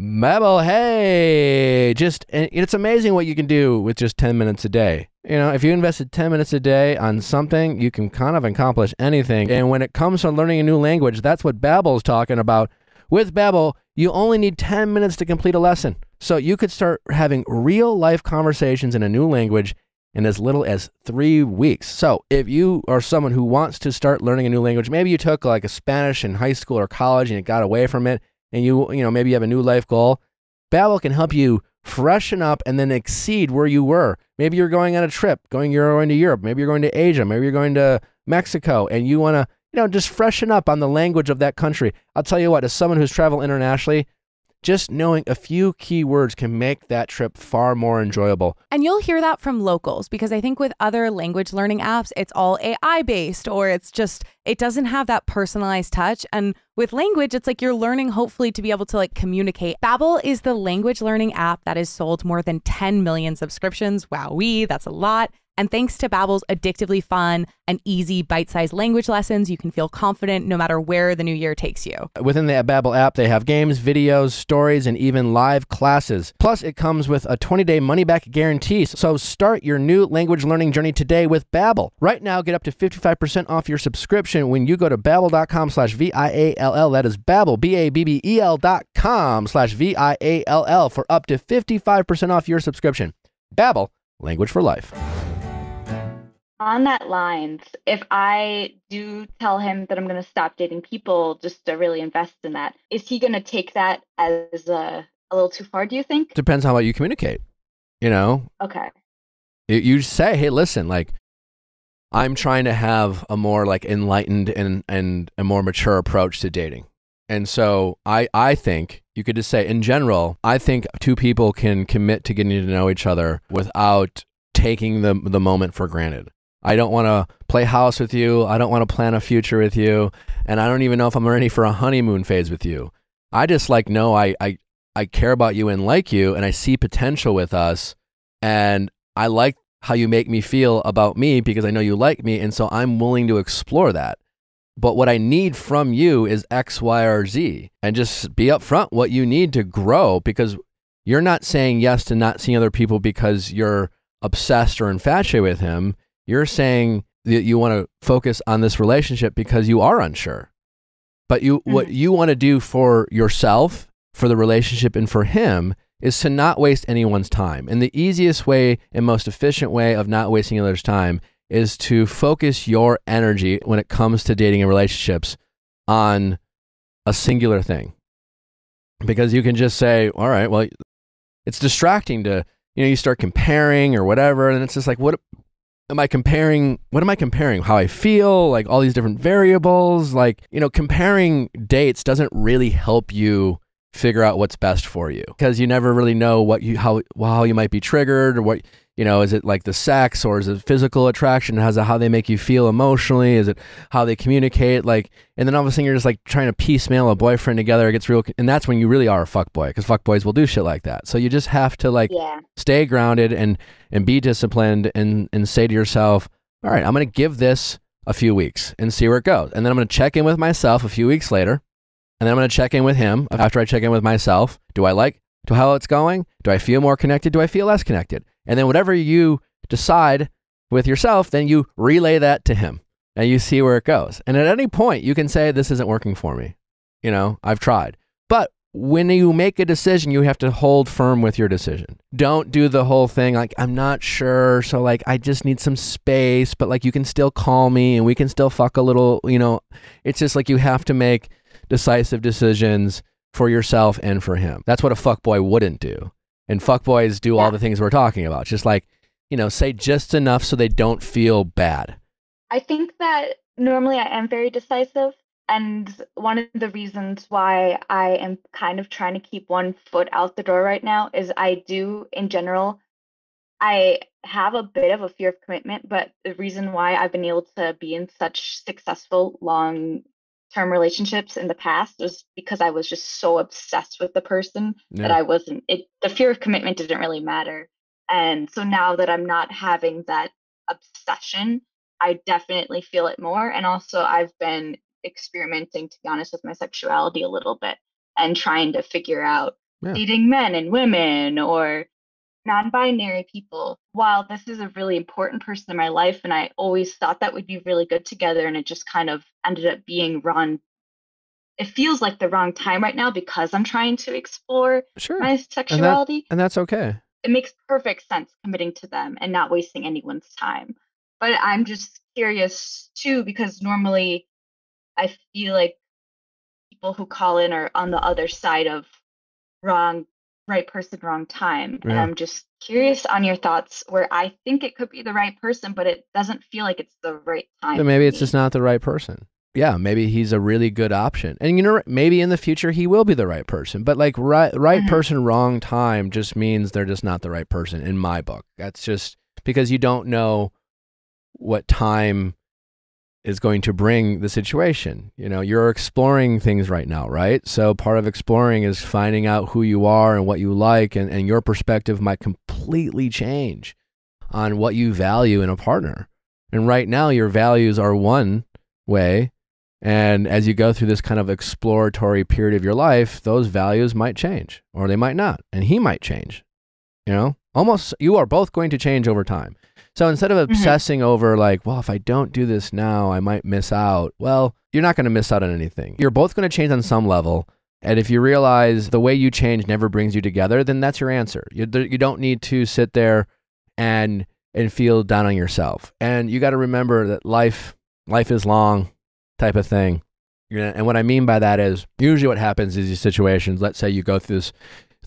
[SPEAKER 1] Babel, hey, it's amazing what you can do with just 10 minutes a day. You know, if you invested 10 minutes a day on something, you can kind of accomplish anything. And when it comes to learning a new language, that's what Babbel's talking about. With Babbel, you only need 10 minutes to complete a lesson. So you could start having real life conversations in a new language in as little as 3 weeks. So if you are someone who wants to start learning a new language, maybe you took like a Spanish in high school or college and you got away from it, and you know, maybe you have a new life goal, Babbel can help you freshen up and then exceed where you were. Maybe you're going on a trip, you're going to Europe, maybe you're going to Asia, maybe you're going to Mexico, and you want to, you know, just freshen up on the language of that country. I'll tell you what, as someone who's traveled internationally, just knowing a few key words can make that trip far more enjoyable.
[SPEAKER 2] And you'll hear that from locals, because I think with other language learning apps, it's all AI based, or it's just, it doesn't have that personalized touch. And with language, it's like you're learning hopefully to be able to like communicate. Babbel is the language learning app that has sold more than 10 million subscriptions. Wowee, that's a lot. And thanks to Babbel's addictively fun and easy bite-sized language lessons, you can feel confident no matter where the new year takes you.
[SPEAKER 1] Within the Babbel app, they have games, videos, stories, and even live classes. Plus, it comes with a 20-day money-back guarantee. So start your new language learning journey today with Babbel. Right now, get up to 55% off your subscription when you go to babbel.com/VIALL. That is Babbel, BABBEL.com/VIALL for up to 55% off your subscription. Babbel, language for life.
[SPEAKER 6] On that lines, if I do tell him that I'm going to stop dating people just to really invest in that, is he going to take that as a little too far, do you think?
[SPEAKER 1] Depends how well you communicate, you know?
[SPEAKER 6] Okay.
[SPEAKER 1] You say, hey, listen, like, I'm trying to have a more like enlightened and a more mature approach to dating. And so I think you could just say, in general, I think two people can commit to getting to know each other without taking the moment for granted. I don't want to play house with you. I don't want to plan a future with you. And I don't even know if I'm ready for a honeymoon phase with you. I just like know I care about you and like you, and I see potential with us. And I like how you make me feel about me because I know you like me. And so I'm willing to explore that. But what I need from you is X, Y, or Z. And just be upfront what you need to grow, because you're not saying yes to not seeing other people because you're obsessed or infatuated with him. You're saying that you want to focus on this relationship because you are unsure. But what you want to do for yourself, for the relationship, and for him is to not waste anyone's time. And the easiest way and most efficient way of not wasting others' time is to focus your energy when it comes to dating and relationships on a singular thing. Because you can just say, all right, well, it's distracting to, you start comparing or whatever. And it's just like, what am I comparing? What am I comparing? How I feel, like all these different variables, like, comparing dates doesn't really help you figure out what's best for you, because you never really know how you might be triggered, or what, is it like the sex, or is it physical attraction? How they make you feel emotionally? Is it how they communicate? Like, and then all of a sudden you're just like trying to piecemeal a boyfriend together. It gets real, and that's when you really are a fuckboy, because fuckboys will do shit like that. So you just have to stay grounded and be disciplined and say to yourself, all right, I'm going to give this a few weeks and see where it goes. And then I'm going to check in with myself a few weeks later. And then I'm going to check in with him after I check in with myself. Do I like how it's going? Do I feel more connected? Do I feel less connected? And then whatever you decide with yourself, then you relay that to him and you see where it goes. And at any point you can say, this isn't working for me. I've tried. But when you make a decision, you have to hold firm with your decision. Don't do the whole thing like, I'm not sure, so like I just need some space, but like you can still call me and we can still fuck a little, It's just like you have to make decisive decisions for yourself and for him. That's what a fuckboy wouldn't do. And fuckboys do all the things we're talking about. Just like, say just enough so they don't feel bad.
[SPEAKER 6] I think that normally I am very decisive. And one of the reasons why I am kind of trying to keep one foot out the door right now is I do, in general, I have a bit of a fear of commitment. But the reason why I've been able to be in such successful long-term relationships in the past was because I was just so obsessed with the person that I wasn't, the fear of commitment didn't really matter. And so now that I'm not having that obsession, I definitely feel it more. And also I've been experimenting, to be honest, with my sexuality a little bit and trying to figure out dating men and women or non-binary people. While this is a really important person in my life, and I always thought that we'd be really good together, and it just kind of ended up being wrong. It feels like the wrong time right now because I'm trying to explore my sexuality.
[SPEAKER 1] And that's okay.
[SPEAKER 6] It makes perfect sense committing to them and not wasting anyone's time. But I'm just curious too, because normally I feel like people who call in are on the other side of right person, wrong time. And I'm just curious on your thoughts where I think it could be the right person, but it doesn't feel like it's the right time.
[SPEAKER 1] But maybe it's just not the right person. Yeah, maybe he's a really good option. And maybe in the future he will be the right person. But like right person, wrong time just means they're just not the right person in my book. That's just because you don't know what time is going to bring the situation. You're exploring things right now, right? So part of exploring is finding out who you are and what you like, and your perspective might completely change on what you value in a partner. And right now your values are one way. And as you go through this kind of exploratory period of your life, those values might change or they might not. And he might change, you know, almost you are both going to change over time. So instead of obsessing over like, well, if I don't do this now, I might miss out. Well, you're not going to miss out on anything. You're both going to change on some level. And if you realize the way you change never brings you together, then that's your answer. You don't need to sit there and feel down on yourself. And you got to remember that life is long type of thing. And what I mean by that is usually what happens is these situations, let's say you go through this,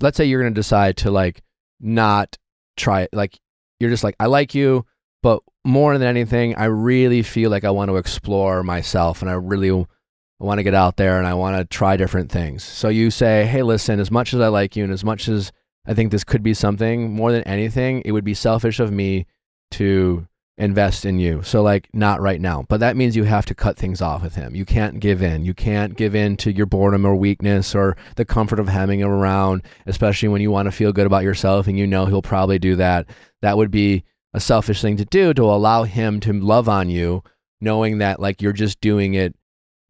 [SPEAKER 1] let's say you're going to decide to like not try it. Like you're just like, I like you, but more than anything, I really feel like I want to explore myself and I really want to get out there and I want to try different things. So you say, hey, listen, as much as I like you and as much as I think this could be something, more than anything, it would be selfish of me to invest in you. So like not right now, but that means you have to cut things off with him. You can't give in. You can't give in to your boredom or weakness or the comfort of having him around, especially when you want to feel good about yourself and you know he'll probably do that. That would be a selfish thing to do, to allow him to love on you, knowing that like you're just doing it,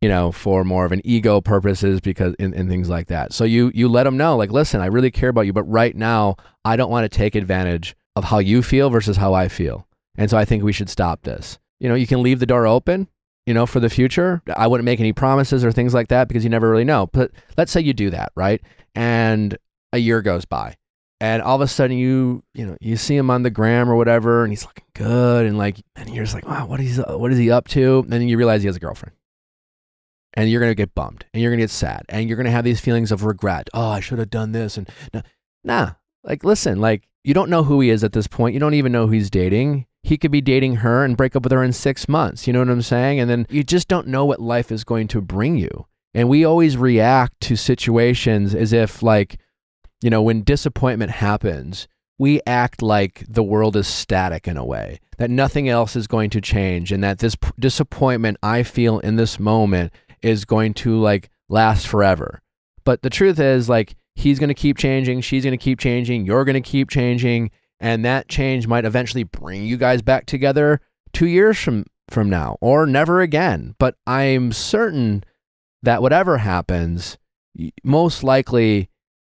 [SPEAKER 1] you know, for more of an ego purposes because and things like that. So you let him know like, listen, I really care about you, but right now I don't want to take advantage of how you feel versus how I feel. And so I think we should stop this. You know, you can leave the door open, you know, for the future. I wouldn't make any promises or things like that because you never really know. But let's say you do that, right? And a year goes by and all of a sudden you see him on the gram or whatever and he's looking good and you're just like, wow, what is he up to? And then you realize he has a girlfriend. And you're going to get bummed and you're going to get sad and you're going to have these feelings of regret. Oh, I should have done this. And nah, like, listen, like you don't know who he is at this point. You don't even know who he's dating. He could be dating her and break up with her in 6 months. You know what I'm saying? And then you just don't know what life is going to bring you. And we always react to situations as if like, you know, when disappointment happens, we act like the world is static in a way, that nothing else is going to change and that this disappointment I feel in this moment is going to like last forever. But the truth is like, he's going to keep changing. She's going to keep changing. You're going to keep changing. And that change might eventually bring you guys back together 2 years from now or never again. But I'm certain that whatever happens, most likely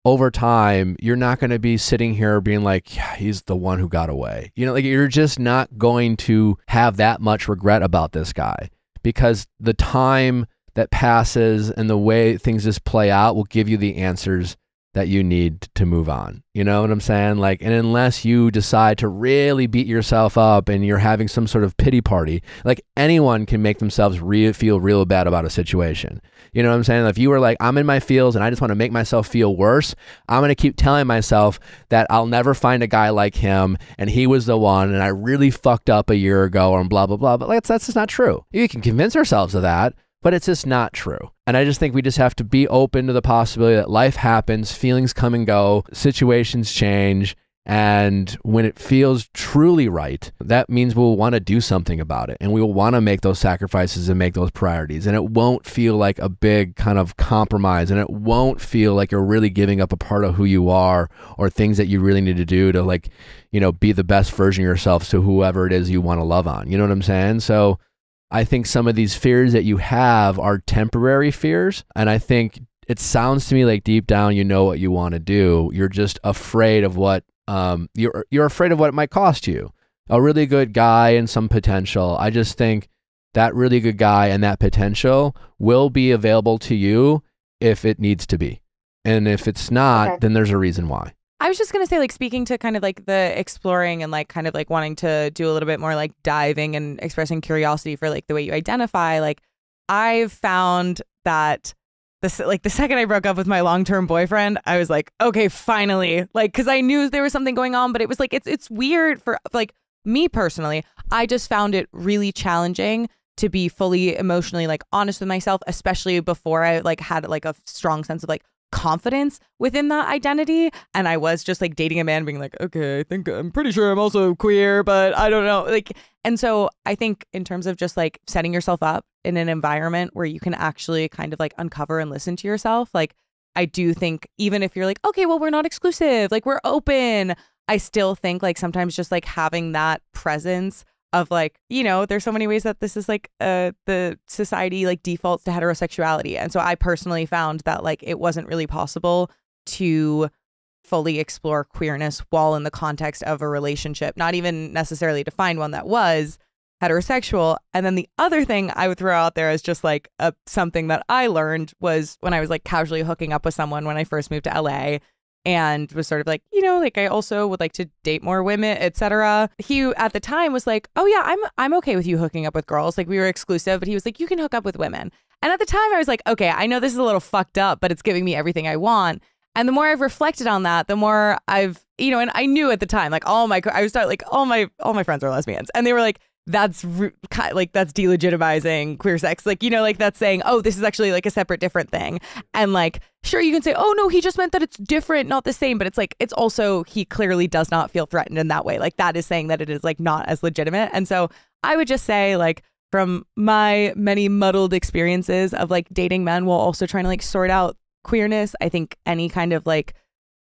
[SPEAKER 1] over time, you're not going to be sitting here being like, yeah, he's the one who got away. You know, like you're just not going to have that much regret about this guy because the time that passes and the way things just play out will give you the answers that you need to move on. You know what I'm saying? Like, and unless you decide to really beat yourself up and you're having some sort of pity party, like anyone can make themselves feel real bad about a situation. You know what I'm saying? If you were like, I'm in my feels and I just want to make myself feel worse, I'm going to keep telling myself that I'll never find a guy like him and he was the one and I really fucked up a year ago and blah, blah, blah. But like, that's just not true. You can convince ourselves of that, but it's just not true. And I just think we just have to be open to the possibility that life happens, feelings come and go, situations change, and when it feels truly right, that means we'll want to do something about it and we will want to make those sacrifices and make those priorities. And it won't feel like a big kind of compromise and it won't feel like you're really giving up a part of who you are or things that you really need to do to like, you know, be the best version of yourself to whoever it is you want to love on. You know what I'm saying? So I think some of these fears that you have are temporary fears. And I think it sounds to me like deep down, you know what you want to do. You're just afraid of what, you're afraid of what it might cost you. A really good guy and some potential. I just think that really good guy and that potential will be available to you if it needs to be. And if it's not, then there's a reason why.
[SPEAKER 2] I was just going to say, like, speaking to kind of like the exploring and like kind of like wanting to do a little bit more like diving and expressing curiosity for like the way you identify, like I've found that the second I broke up with my long-term boyfriend, I was like, okay, finally, like, because I knew there was something going on, but it was like, it's weird for like me personally. I just found it really challenging to be fully emotionally like honest with myself, especially before I like had like a strong sense of like confidence within that identity. And I was just like dating a man being like, okay, I'm pretty sure I'm also queer, but I don't know. Like, and so I think in terms of just like setting yourself up in an environment where you can actually kind of like uncover and listen to yourself, like I do think even if you're like, okay, well, we're not exclusive, like we're open, I still think like sometimes just like having that presence of like, there's so many ways that this is like the society like defaults to heterosexuality. And so I personally found that like it wasn't really possible to fully explore queerness while in the context of a relationship, not even necessarily to find one that was heterosexual. And then the other thing I would throw out there as just like something that I learned was when I was like casually hooking up with someone when I first moved to LA and was sort of like, like I also would like to date more women, etc. He at the time was like, oh yeah, I'm okay with you hooking up with girls. Like we were exclusive, but he was like, you can hook up with women. And at the time I was like, okay, I know this is a little fucked up, but it's giving me everything I want. And the more I've reflected on that, the more I've, and I knew at the time, like all my friends are lesbians, and they were like, that's delegitimizing queer sex. Like, like that's saying, oh, this is actually like a separate, different thing. And like, sure, you can say, oh no, he just meant that it's different, not the same. But it's like, it's also, he clearly does not feel threatened in that way. Like that is saying that it is like not as legitimate. And so I would just say like, from my many muddled experiences of like dating men while also trying to like sort out queerness, I think any kind of like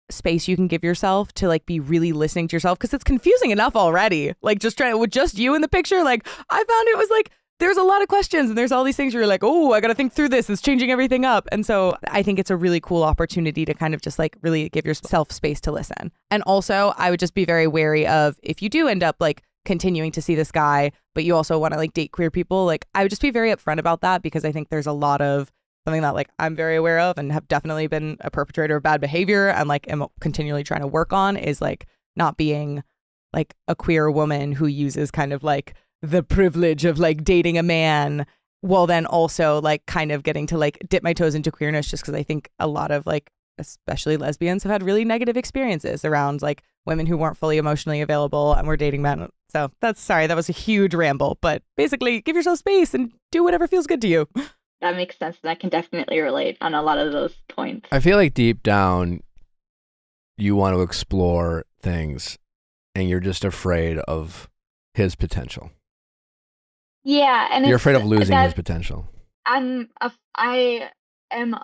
[SPEAKER 2] space you can give yourself to like be really listening to yourself, because it's confusing enough already, like just trying with just you in the picture. Like I found it was like there's a lot of questions and there's all these things where you're like, oh, I gotta think through this, it's changing everything up. And so I think it's a really cool opportunity to kind of just like really give yourself space to listen. And also I would just be very wary of, if you do end up like continuing to see this guy but you also want to like date queer people, like I would just be very upfront about that, because I think there's a lot of something that like I'm very aware of and have definitely been a perpetrator of bad behavior and like am continually trying to work on, is like not being like a queer woman who uses kind of like the privilege of like dating a man while then also like kind of getting to like dip my toes into queerness, just because I think a lot of like especially lesbians have had really negative experiences around like women who weren't fully emotionally available and were dating men. So that was a huge ramble, but basically give yourself space and do whatever feels good to you.
[SPEAKER 6] That makes sense. And I can definitely relate on a lot of those points.
[SPEAKER 1] I feel like deep down, you want to explore things and you're just afraid of his potential.
[SPEAKER 6] Yeah. And
[SPEAKER 1] you're afraid of losing his potential.
[SPEAKER 6] I am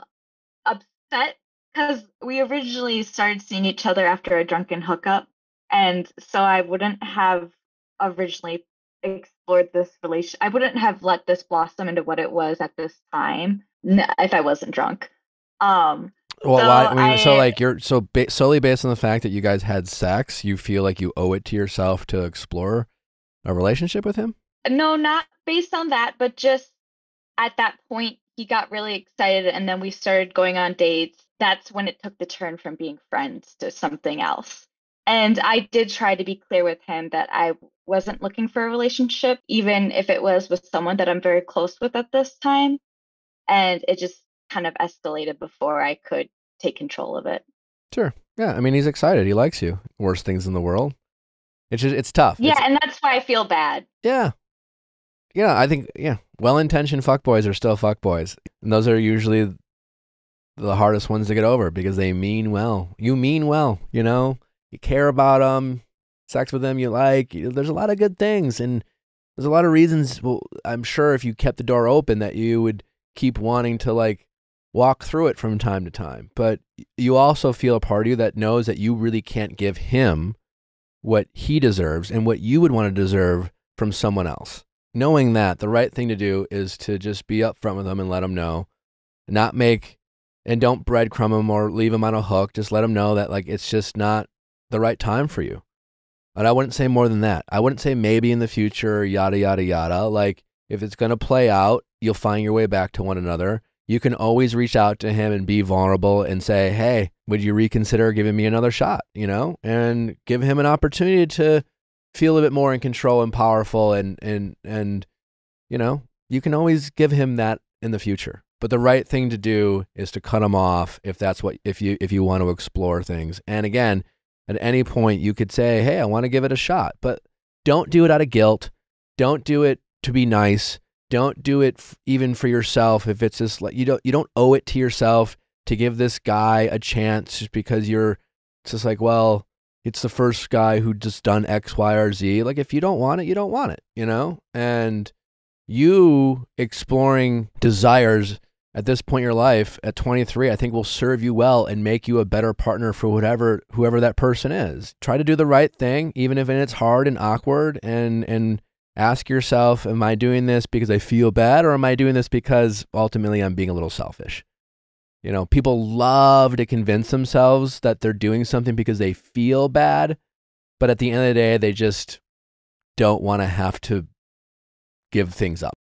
[SPEAKER 6] upset because we originally started seeing each other after a drunken hookup. And so I wouldn't have originally explored this relation. I wouldn't have let this blossom into what it was at this time if I wasn't drunk.
[SPEAKER 1] Well,
[SPEAKER 6] so
[SPEAKER 1] why? I mean, so like you're solely based on the fact that you guys had sex, you feel like you owe it to yourself to explore a relationship with him?
[SPEAKER 6] No, not based on that, but just at that point he got really excited and then we started going on dates. That's when it took the turn from being friends to something else. And I did try to be clear with him that I wasn't looking for a relationship, even if it was with someone that I'm very close with at this time. And it just kind of escalated before I could take control of it.
[SPEAKER 1] Sure. Yeah. I mean, he's excited. He likes you. Worst things in the world. It's tough.
[SPEAKER 6] Yeah. And that's why I feel bad.
[SPEAKER 1] Yeah. Yeah. I think, well-intentioned fuckboys are still fuckboys. And those are usually the hardest ones to get over because they mean well. You mean well, you care about them, sex with them you like. There's a lot of good things. And there's a lot of reasons. Well, I'm sure if you kept the door open that you would keep wanting to like walk through it from time to time. But you also feel a part of you that knows that you really can't give him what he deserves and what you would want to deserve from someone else. Knowing that the right thing to do is to just be upfront with him and let him know, and don't breadcrumb him or leave him on a hook. Just let him know that like it's just not the right time for you. And I wouldn't say more than that. I wouldn't say maybe in the future, yada, yada, yada. Like if it's going to play out, you'll find your way back to one another. You can always reach out to him and be vulnerable and say, hey, would you reconsider giving me another shot, and give him an opportunity to feel a bit more in control and powerful. And you can always give him that in the future. But the right thing to do is to cut him off if you want to explore things. And again, at any point you could say, hey, I want to give it a shot, but don't do it out of guilt. Don't do it to be nice. Don't do it even for yourself. If it's just like, you don't owe it to yourself to give this guy a chance just because it's just like, well, it's the first guy who just done X, Y, or Z. Like if you don't want it, you don't want it, and you exploring desires at this point in your life, at 23, I think will serve you well and make you a better partner for whoever that person is. Try to do the right thing, even if it's hard and awkward, and ask yourself, am I doing this because I feel bad, or am I doing this because ultimately I'm being a little selfish? You know, people love to convince themselves that they're doing something because they feel bad, but at the end of the day, they just don't want to have to give things up.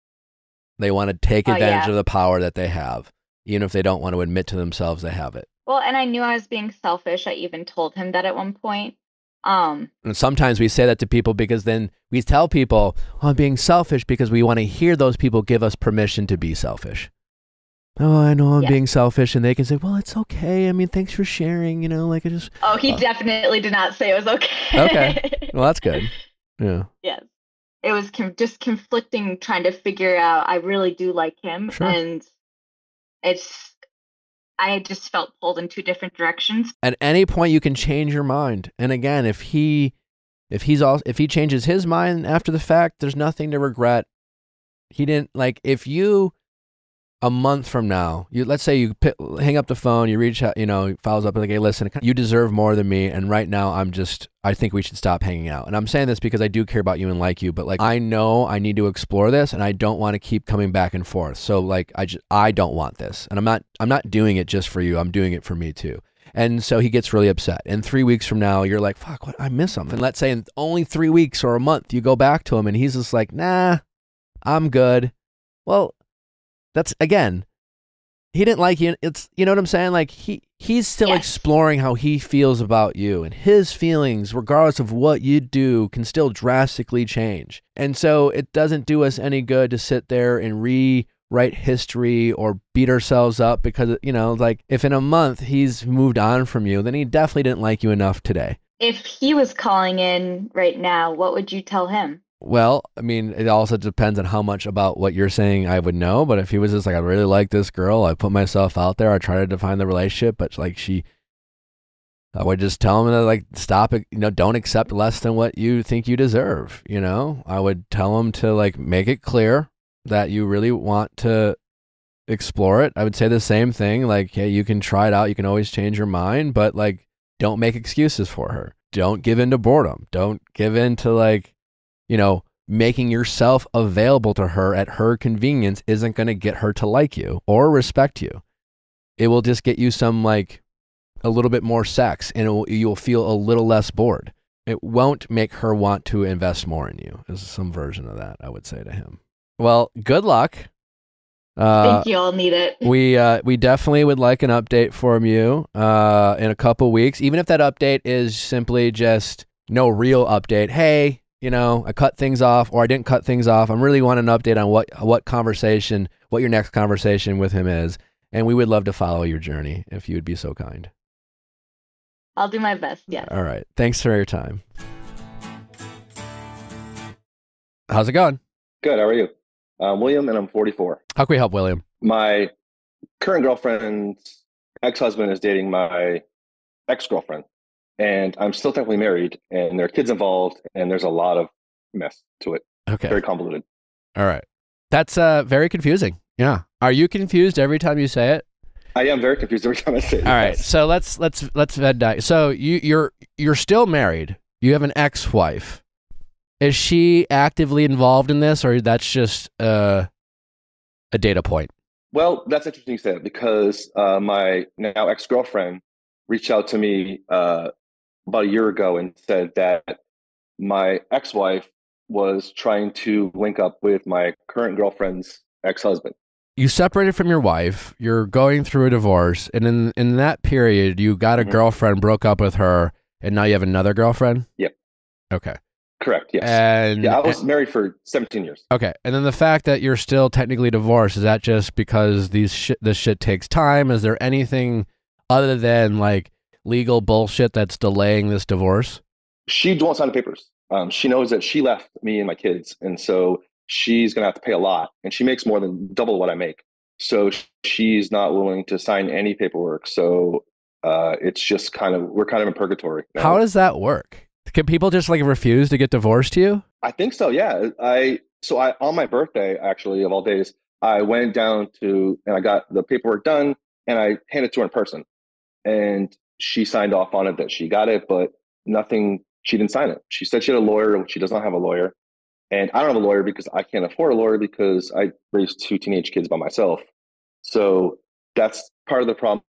[SPEAKER 1] They want to take advantage of the power that they have, even if they don't want to admit to themselves they have it.
[SPEAKER 6] Well, and I knew I was being selfish. I even told him that at one point.
[SPEAKER 1] And sometimes we say that to people because then we tell people, oh, I'm being selfish, because we want to hear those people give us permission to be selfish. Oh, I know I'm being selfish. And they can say, well, it's okay. I mean, thanks for sharing, you know, like I just.
[SPEAKER 6] Oh, he definitely did not say it was okay.
[SPEAKER 1] Okay. Well, that's good. Yeah.
[SPEAKER 6] Yes. It was just conflicting, trying to figure out, I really do like him.
[SPEAKER 1] Sure.
[SPEAKER 6] And I just felt pulled in two different directions.
[SPEAKER 1] At any point you can change your mind. And again, if he changes his mind after the fact, there's nothing to regret. He didn't, like, if you, a month from now, let's say you hang up the phone, you reach out, you know, follows up like, hey, listen, you deserve more than me, and right now I think we should stop hanging out. And I'm saying this because I do care about you and like you, but like, I know I need to explore this, and I don't want to keep coming back and forth. So like, I don't want this, and I'm not doing it just for you. I'm doing it for me too. And so he gets really upset. And 3 weeks from now, you're like, fuck, what? I miss something. Let's say in only 3 weeks or a month, you go back to him, and he's just like, nah, I'm good. Well, that's, again, he didn't like you. It's, you know what I'm saying? Like he's still exploring how he feels about you, and his feelings, regardless of what you do, can still drastically change. And so it doesn't do us any good to sit there and rewrite history or beat ourselves up because, you know, like if in a month he's moved on from you, then he definitely didn't like you enough today.
[SPEAKER 6] If he was calling in right now, what would you tell him?
[SPEAKER 1] Well, I mean, it also depends on how much about what you're saying I would know. But if he was just like, I really like this girl, I put myself out there, I try to define the relationship, but like I would just tell him to like stop it, you know, don't accept less than what you think you deserve. You know, I would tell him to like make it clear that you really want to explore it. I would say the same thing, like, hey, you can try it out, you can always change your mind, but like, don't make excuses for her. Don't give in to boredom. Don't give in to like, you know, making yourself available to her at her convenience isn't going to get her to like you or respect you. It will just get you some, like, a little bit more sex, and you'll feel a little less bored. It won't make her want to invest more in you, is some version of that, I would say to him. Well, good luck.
[SPEAKER 6] I think you all need it.
[SPEAKER 1] We definitely would like an update from you in a couple weeks, even if that update is simply just no real update. Hey, you know, I cut things off, or I didn't cut things off. I really want an update on what your next conversation with him is. And we would love to follow your journey if you would be so kind.
[SPEAKER 6] I'll do my best, yes.
[SPEAKER 1] All right. Thanks for your time. How's it going?
[SPEAKER 7] Good. How are you? William, and I'm 44.
[SPEAKER 1] How can we help, William?
[SPEAKER 7] My current girlfriend's ex-husband is dating my ex-girlfriend. And I'm still technically married, and there are kids involved, and there's a lot of mess to it.
[SPEAKER 1] Okay.
[SPEAKER 7] Very convoluted.
[SPEAKER 1] All right. That's very confusing. Yeah. Are you confused every time you say it?
[SPEAKER 7] I am very confused every time I say it.
[SPEAKER 1] All right. So let's dive. So you're still married. You have an ex-wife. Is she actively involved in this, or that's just a data point?
[SPEAKER 7] Well, that's interesting you say that, because my now ex-girlfriend reached out to me about a year ago and said that my ex-wife was trying to link up with my current girlfriend's ex-husband.
[SPEAKER 1] You separated from your wife, you're going through a divorce, and in that period, you got a girlfriend, broke up with her, and now you have another girlfriend?
[SPEAKER 7] Yep.
[SPEAKER 1] Okay.
[SPEAKER 7] Correct, yes.
[SPEAKER 1] And
[SPEAKER 7] I was married for 17 years.
[SPEAKER 1] Okay. And then the fact that you're still technically divorced, is that just because this shit takes time? Is there anything other than like legal bullshit that's delaying this divorce?
[SPEAKER 7] She won't sign the papers. She knows that she left me and my kids, and so she's going to have to pay a lot, and she makes more than double what I make. So she's not willing to sign any paperwork. So it's just we're kind of in purgatory now.
[SPEAKER 1] How does that work? Can people just like refuse to get divorced to you?
[SPEAKER 7] I think so, yeah. On my birthday, actually, of all days, I went down to and I got the paperwork done and I handed it to her in person. And she signed off on it that she got it, but nothing, she didn't sign it. She said she had a lawyer, which she does not have a lawyer. And I don't have a lawyer because I can't afford a lawyer because I raised 2 teenage kids by myself. So that's part of the problem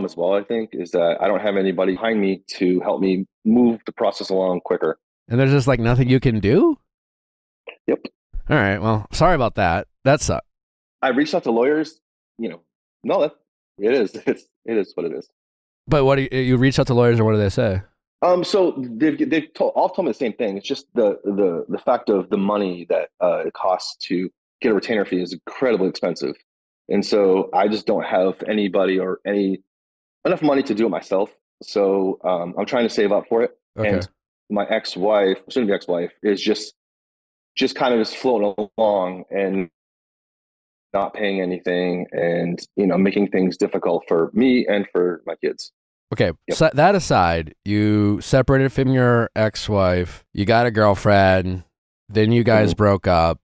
[SPEAKER 7] as well, I think, is that I don't have anybody behind me to help me move the process along quicker.
[SPEAKER 1] And there's just like nothing you can do?
[SPEAKER 7] Yep.
[SPEAKER 1] All right. Well, sorry about that. That sucks.
[SPEAKER 7] I reached out to lawyers, no, it is. It is what it is.
[SPEAKER 1] But what do you reach out to lawyers, or what do they say?
[SPEAKER 7] So they've all told me the same thing. It's just the fact of the money that it costs to get a retainer fee is incredibly expensive, and so I just don't have anybody or enough money to do it myself. So I'm trying to save up for it.
[SPEAKER 1] Okay.
[SPEAKER 7] And my ex-wife, soon-to-be ex-wife, is just kind of just floating along and not paying anything, and making things difficult for me and for my kids.
[SPEAKER 1] Okay,
[SPEAKER 7] Yep.
[SPEAKER 1] so that aside, you separated from your ex-wife, you got a girlfriend, then you guys broke up,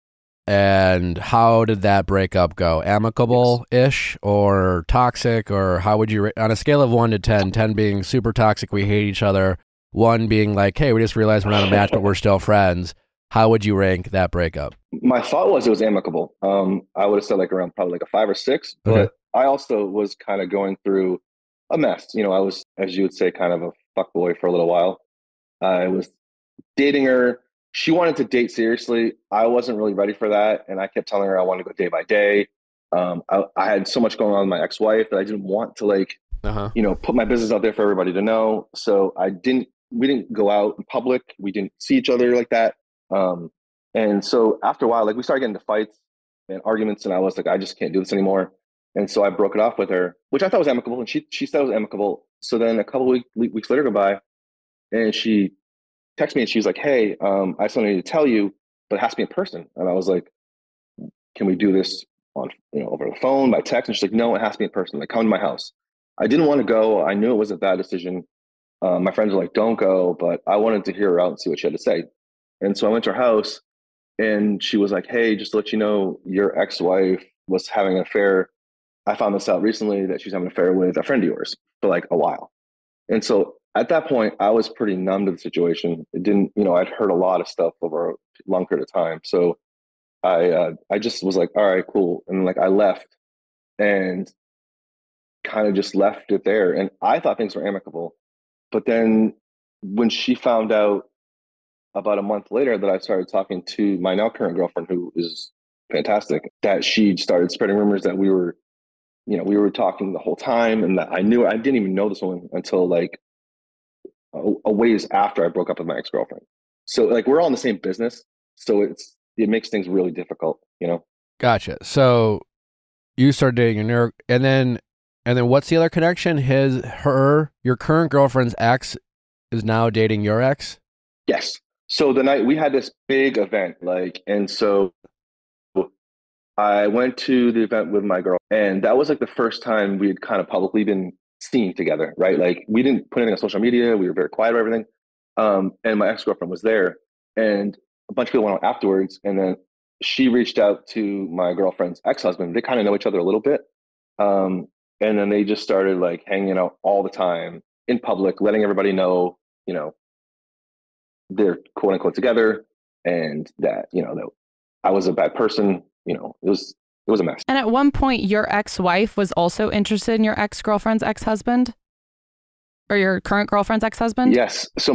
[SPEAKER 1] and how did that breakup go? Amicable-ish or toxic, or how would you, on a scale of 1 to 10, 10 being super toxic, we hate each other, 1 being like, hey, we just realized we're not a match, but we're still friends, how would you rank that breakup?
[SPEAKER 7] My thought was it was amicable. I would have said around probably like a 5 or 6, but
[SPEAKER 1] Okay.
[SPEAKER 7] I also was kind of going through a mess. I was, as you would say, kind of a fuckboy for a little while. I was dating her. She wanted to date seriously. I wasn't really ready for that. And I kept telling her I wanted to go day by day. I had so much going on with my ex-wife that I didn't want to put my business out there for everybody to know. So we didn't go out in public. We didn't see each other like that. And so after a while, we started getting into fights and arguments, and I was like, I just can't do this anymore. And so I broke it off with her, which I thought was amicable, and she said it was amicable. So then a couple weeks later go by, and she texted me, and she was like, hey, I have something to tell you, but it has to be in person. And I was like, can we do this on over the phone, by text? And she's like, no, it has to be in person. Come to my house. I didn't want to go. I knew it was a bad decision. My friends were like, don't go, but I wanted to hear her out and see what she had to say. And so I went to her house, and she was like, hey, just to let you know, your ex-wife was having an affair. I found this out recently that she's having an affair with a friend of yours for a while. And so at that point, I was pretty numb to the situation. It didn't, I'd heard a lot of stuff over a long period of time. So I just was like, all right, cool. And I left and kind of just left it there. And I thought things were amicable. But then when she found out about a month later that I started talking to my now current girlfriend, who is fantastic, that she started spreading rumors that we were talking the whole time, and that I didn't even know this woman until a ways after I broke up with my ex-girlfriend. So we're all in the same business, so it makes things really difficult,
[SPEAKER 1] Gotcha. So you started dating and then what's the other connection? Your current girlfriend's ex is now dating your ex?
[SPEAKER 7] Yes. So the night we had this big event, and so I went to the event with my girl, and that was the first time we had kind of publicly been seen together, right? We didn't put anything on social media. We were very quiet about everything. And my ex-girlfriend was there, and a bunch of people went out afterwards. And then she reached out to my girlfriend's ex-husband. They kind of know each other a little bit. And then they just started hanging out all the time in public, letting everybody know, they're quote unquote together, and that, that I was a bad person. It was a mess.
[SPEAKER 3] And at one point, your ex-wife was also interested in your ex-girlfriend's ex-husband? Or your current girlfriend's ex-husband?
[SPEAKER 7] Yes. So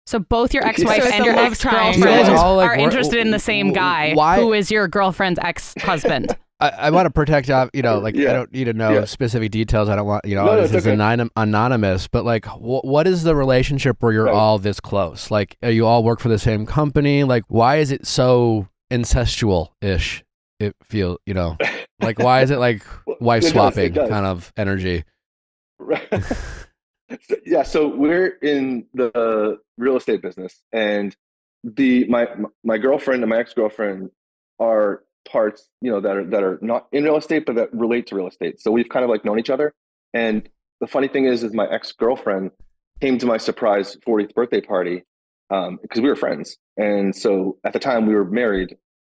[SPEAKER 3] So both your ex-wife
[SPEAKER 2] So
[SPEAKER 3] and your
[SPEAKER 2] love
[SPEAKER 3] ex-girlfriend
[SPEAKER 2] triangle.
[SPEAKER 3] are interested in the same guy, who is your girlfriend's ex-husband.
[SPEAKER 1] I want to protect, I don't need to know specific details. I don't want, this is anonymous, but what is the relationship where you're all this close? You all work for the same company? Why is it so incestual-ish? It feel, why is it wife swapping kind of energy?
[SPEAKER 7] Yeah. So we're in the real estate business, and my girlfriend and my ex-girlfriend are parts, that are not in real estate, but that relate to real estate. So we've kind of known each other. And the funny thing is my ex-girlfriend came to my surprise 40th birthday party, because we were friends. And so at the time we were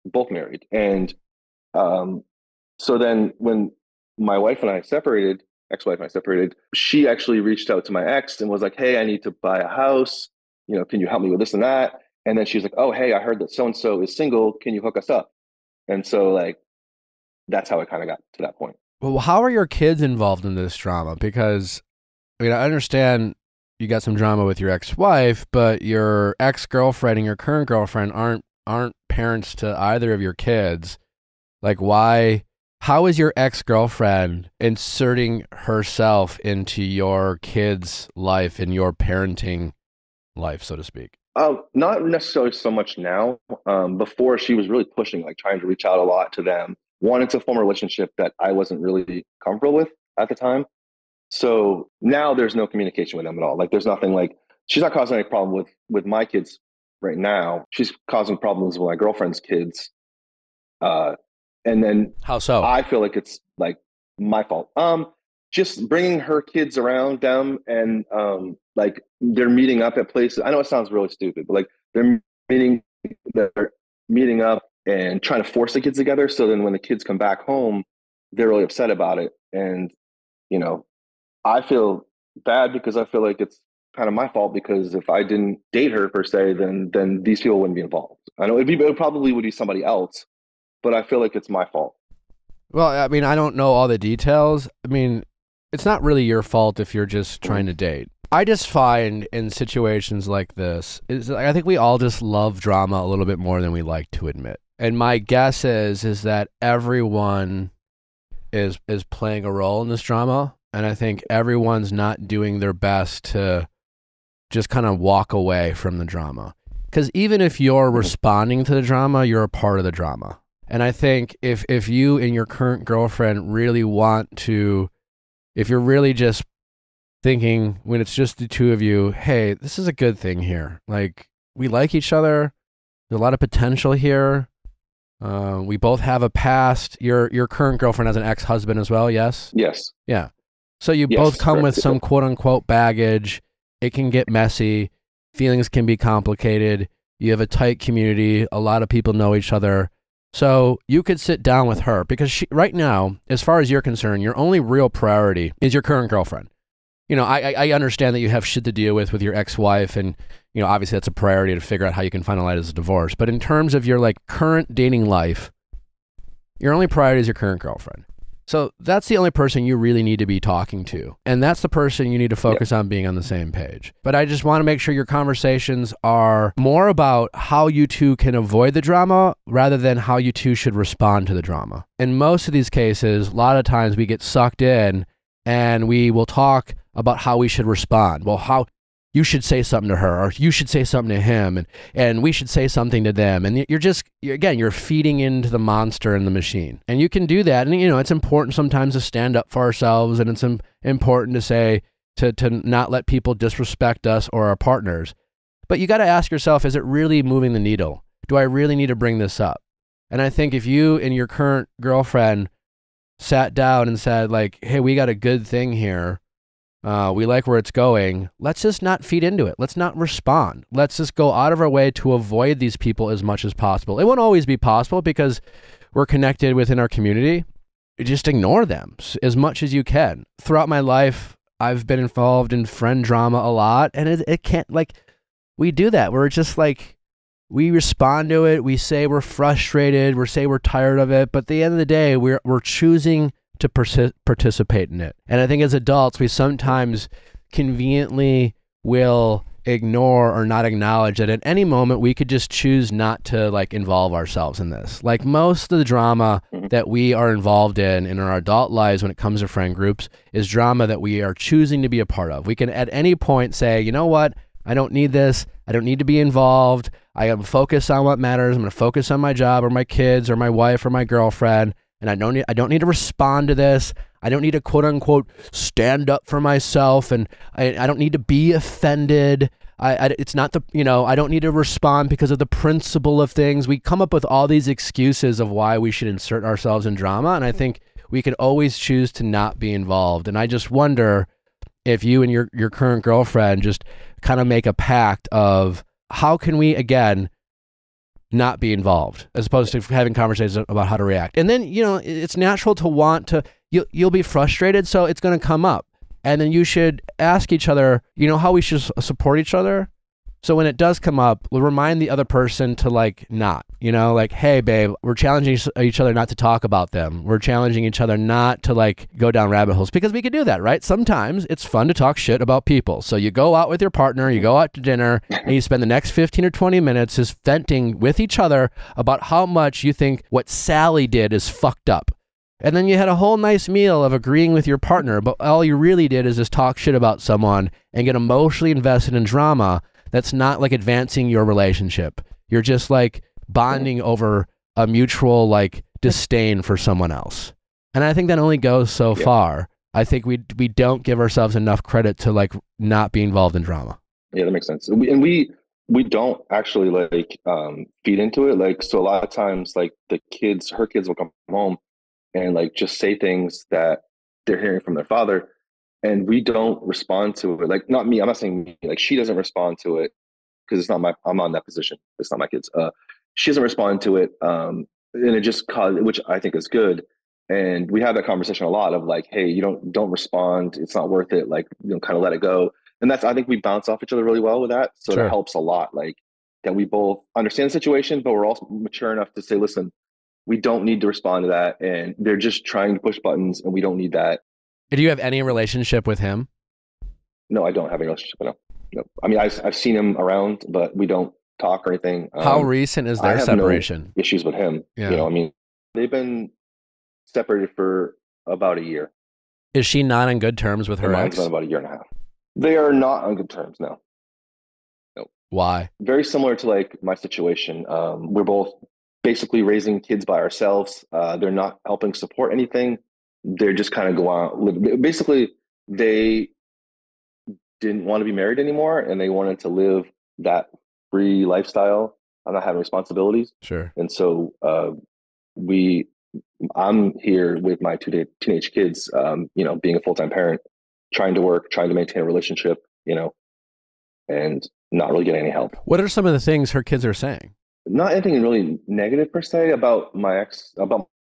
[SPEAKER 7] both married. And So then when my wife and I separated, ex-wife and I separated, she actually reached out to my ex and was like, hey, I need to buy a house. Can you help me with this and that? And then she's like, oh, hey, I heard that so-and-so is single. Can you hook us up? And so like, that's how it kind of got to that point.
[SPEAKER 1] Well, how are your kids involved in this drama? Because, I understand you got some drama with your ex-wife, but your ex-girlfriend and your current girlfriend aren't parents to either of your kids. Like, why? How is your ex-girlfriend inserting herself into your kids' life and your parenting life, so to speak?
[SPEAKER 7] Not necessarily so much now. Before, she was really pushing, like trying to reach out a lot to them, wanted to form a relationship that I wasn't really comfortable with at the time. So now there's no communication with them at all. Like there's nothing, like she's not causing any problem with my kids right now. She's causing problems with my girlfriend's kids. And then
[SPEAKER 1] how so?
[SPEAKER 7] I feel like it's like my fault. Just bringing her kids around them and like they're meeting up at places. I know it sounds really stupid, but like they're meeting up and trying to force the kids together. So then when the kids come back home, they're really upset about it. And, I feel bad because I feel like it's kind of my fault, because if I didn't date her per se, then these people wouldn't be involved. I know it probably would be somebody else, but I feel like it's my fault.
[SPEAKER 1] Well, I don't know all the details. It's not really your fault if you're just trying to date. I just find in situations like this, I think we all just love drama a little bit more than we like to admit. And my guess is that everyone is playing a role in this drama. And I think everyone's not doing their best to just kind of walk away from the drama. Because even if you're responding to the drama, you're a part of the drama. And I think if you and your current girlfriend really want to, if you're really just thinking when it's just the two of you, hey, this is a good thing here. Like, we like each other. There's a lot of potential here. We both have a past. Your current girlfriend has an ex-husband as well, yes?
[SPEAKER 7] Yes.
[SPEAKER 1] Yeah. So you both come with some quote-unquote baggage. It can get messy. Feelings can be complicated. You have a tight community. A lot of people know each other. So you could sit down with her, because right now, as far as you're concerned, your only real priority is your current girlfriend. I understand that you have shit to deal with your ex-wife, and, obviously that's a priority to figure out how you can finalize a divorce. But in terms of your current dating life, your only priority is your current girlfriend. So that's the only person you really need to be talking to. And that's the person you need to focus on being on the same page. But I just want to make sure your conversations are more about how you two can avoid the drama rather than how you two should respond to the drama. In most of these cases, a lot of times we get sucked in and we will talk about how we should respond. Well, how you should say something to her, or you should say something to him, and we should say something to them. And you're feeding into the monster in the machine. And you can do that. And, it's important sometimes to stand up for ourselves, and it's important to say, to not let people disrespect us or our partners. But you got to ask yourself, is it really moving the needle? Do I really need to bring this up? And I think if you and your current girlfriend sat down and said, like, hey, we got a good thing here. We like where it's going. Let's just not feed into it. Let's not respond. Let's just go out of our way to avoid these people as much as possible. It won't always be possible because we're connected within our community. Just ignore them as much as you can. Throughout my life, I've been involved in friend drama a lot, and it can't, we do that. We're just we respond to it. We say we're frustrated. We say we're tired of it. But at the end of the day, we're choosing to participate in it. And I think as adults, we sometimes conveniently will ignore or not acknowledge that at any moment we could just choose not to involve ourselves in this. Most of the drama that we are involved in our adult lives when it comes to friend groups is drama that we are choosing to be a part of. We can at any point say, you know what? I don't need this. I don't need to be involved. I am focused on what matters. I'm going to focus on my job or my kids or my wife or my girlfriend. And I don't need to respond to this. I don't need to quote unquote stand up for myself, and I don't need to be offended. It's not I don't need to respond because of the principle of things. We come up with all these excuses of why we should insert ourselves in drama, and I think we can always choose to not be involved. And I just wonder if you and your current girlfriend just kind of make a pact of how can we again not be involved, as opposed to having conversations about how to react. And then, you know, it's natural to want to, you'll be frustrated, so it's going to come up. And then you should ask each other, you know, how we should support each other. So when it does come up, we'll remind the other person to like not, you know, like, hey, babe, we're challenging each other not to talk about them. We're challenging each other not to like go down rabbit holes, because we could do that, right? Sometimes it's fun to talk shit about people. So you go out with your partner, you go out to dinner, and you spend the next 15 or 20 minutes just venting with each other about how much you think what Sally did is fucked up. And then you had a whole nice meal of agreeing with your partner, but all you really did is just talk shit about someone and get emotionally invested in drama that's not like advancing your relationship. You're just like bonding over a mutual like disdain for someone else. And I think that only goes so far. I think we don't give ourselves enough credit to like not be involved in drama.
[SPEAKER 7] Yeah, that makes sense. We don't actually like feed into it. Like, so a lot of times like her kids will come home and like just say things that they're hearing from their father, and we don't respond to it. Like, not me, I'm not saying me, like she doesn't respond to it because I'm not in that position. It's not my kids. She doesn't respond to it. And it just caused, which I think is good. And we have that conversation a lot of like, hey, you don't respond. It's not worth it. Like, you know, kind of let it go. And I think we bounce off each other really well with that. So
[SPEAKER 1] Sure.
[SPEAKER 7] That helps a lot. Like that we both understand the situation, but we're also mature enough to say, listen, we don't need to respond to that. And they're just trying to push buttons and we don't need that.
[SPEAKER 1] Do you have any relationship with him?
[SPEAKER 7] No, I don't have a relationship with him. No. I mean, I've seen him around, but we don't talk or anything.
[SPEAKER 1] How recent is their separation?
[SPEAKER 7] No issues with him.
[SPEAKER 1] Yeah.
[SPEAKER 7] You know, I mean, they've been separated for about a year.
[SPEAKER 1] Is she not on good terms with her
[SPEAKER 7] Mine's
[SPEAKER 1] ex?
[SPEAKER 7] been about a year and a half. They are not on good terms, no. No.
[SPEAKER 1] Why?
[SPEAKER 7] Very similar to like my situation. We're both basically raising kids by ourselves. They're not helping support anything. They're just kind of go on. Basically, they didn't want to be married anymore, and they wanted to live that free lifestyle. I'm not having responsibilities.
[SPEAKER 1] Sure.
[SPEAKER 7] And so I'm here with my teenage kids, you know, being a full-time parent, trying to work, trying to maintain a relationship, you know, and not really getting any help.
[SPEAKER 1] What are some of the things her kids are saying?
[SPEAKER 7] Not anything really negative per se about my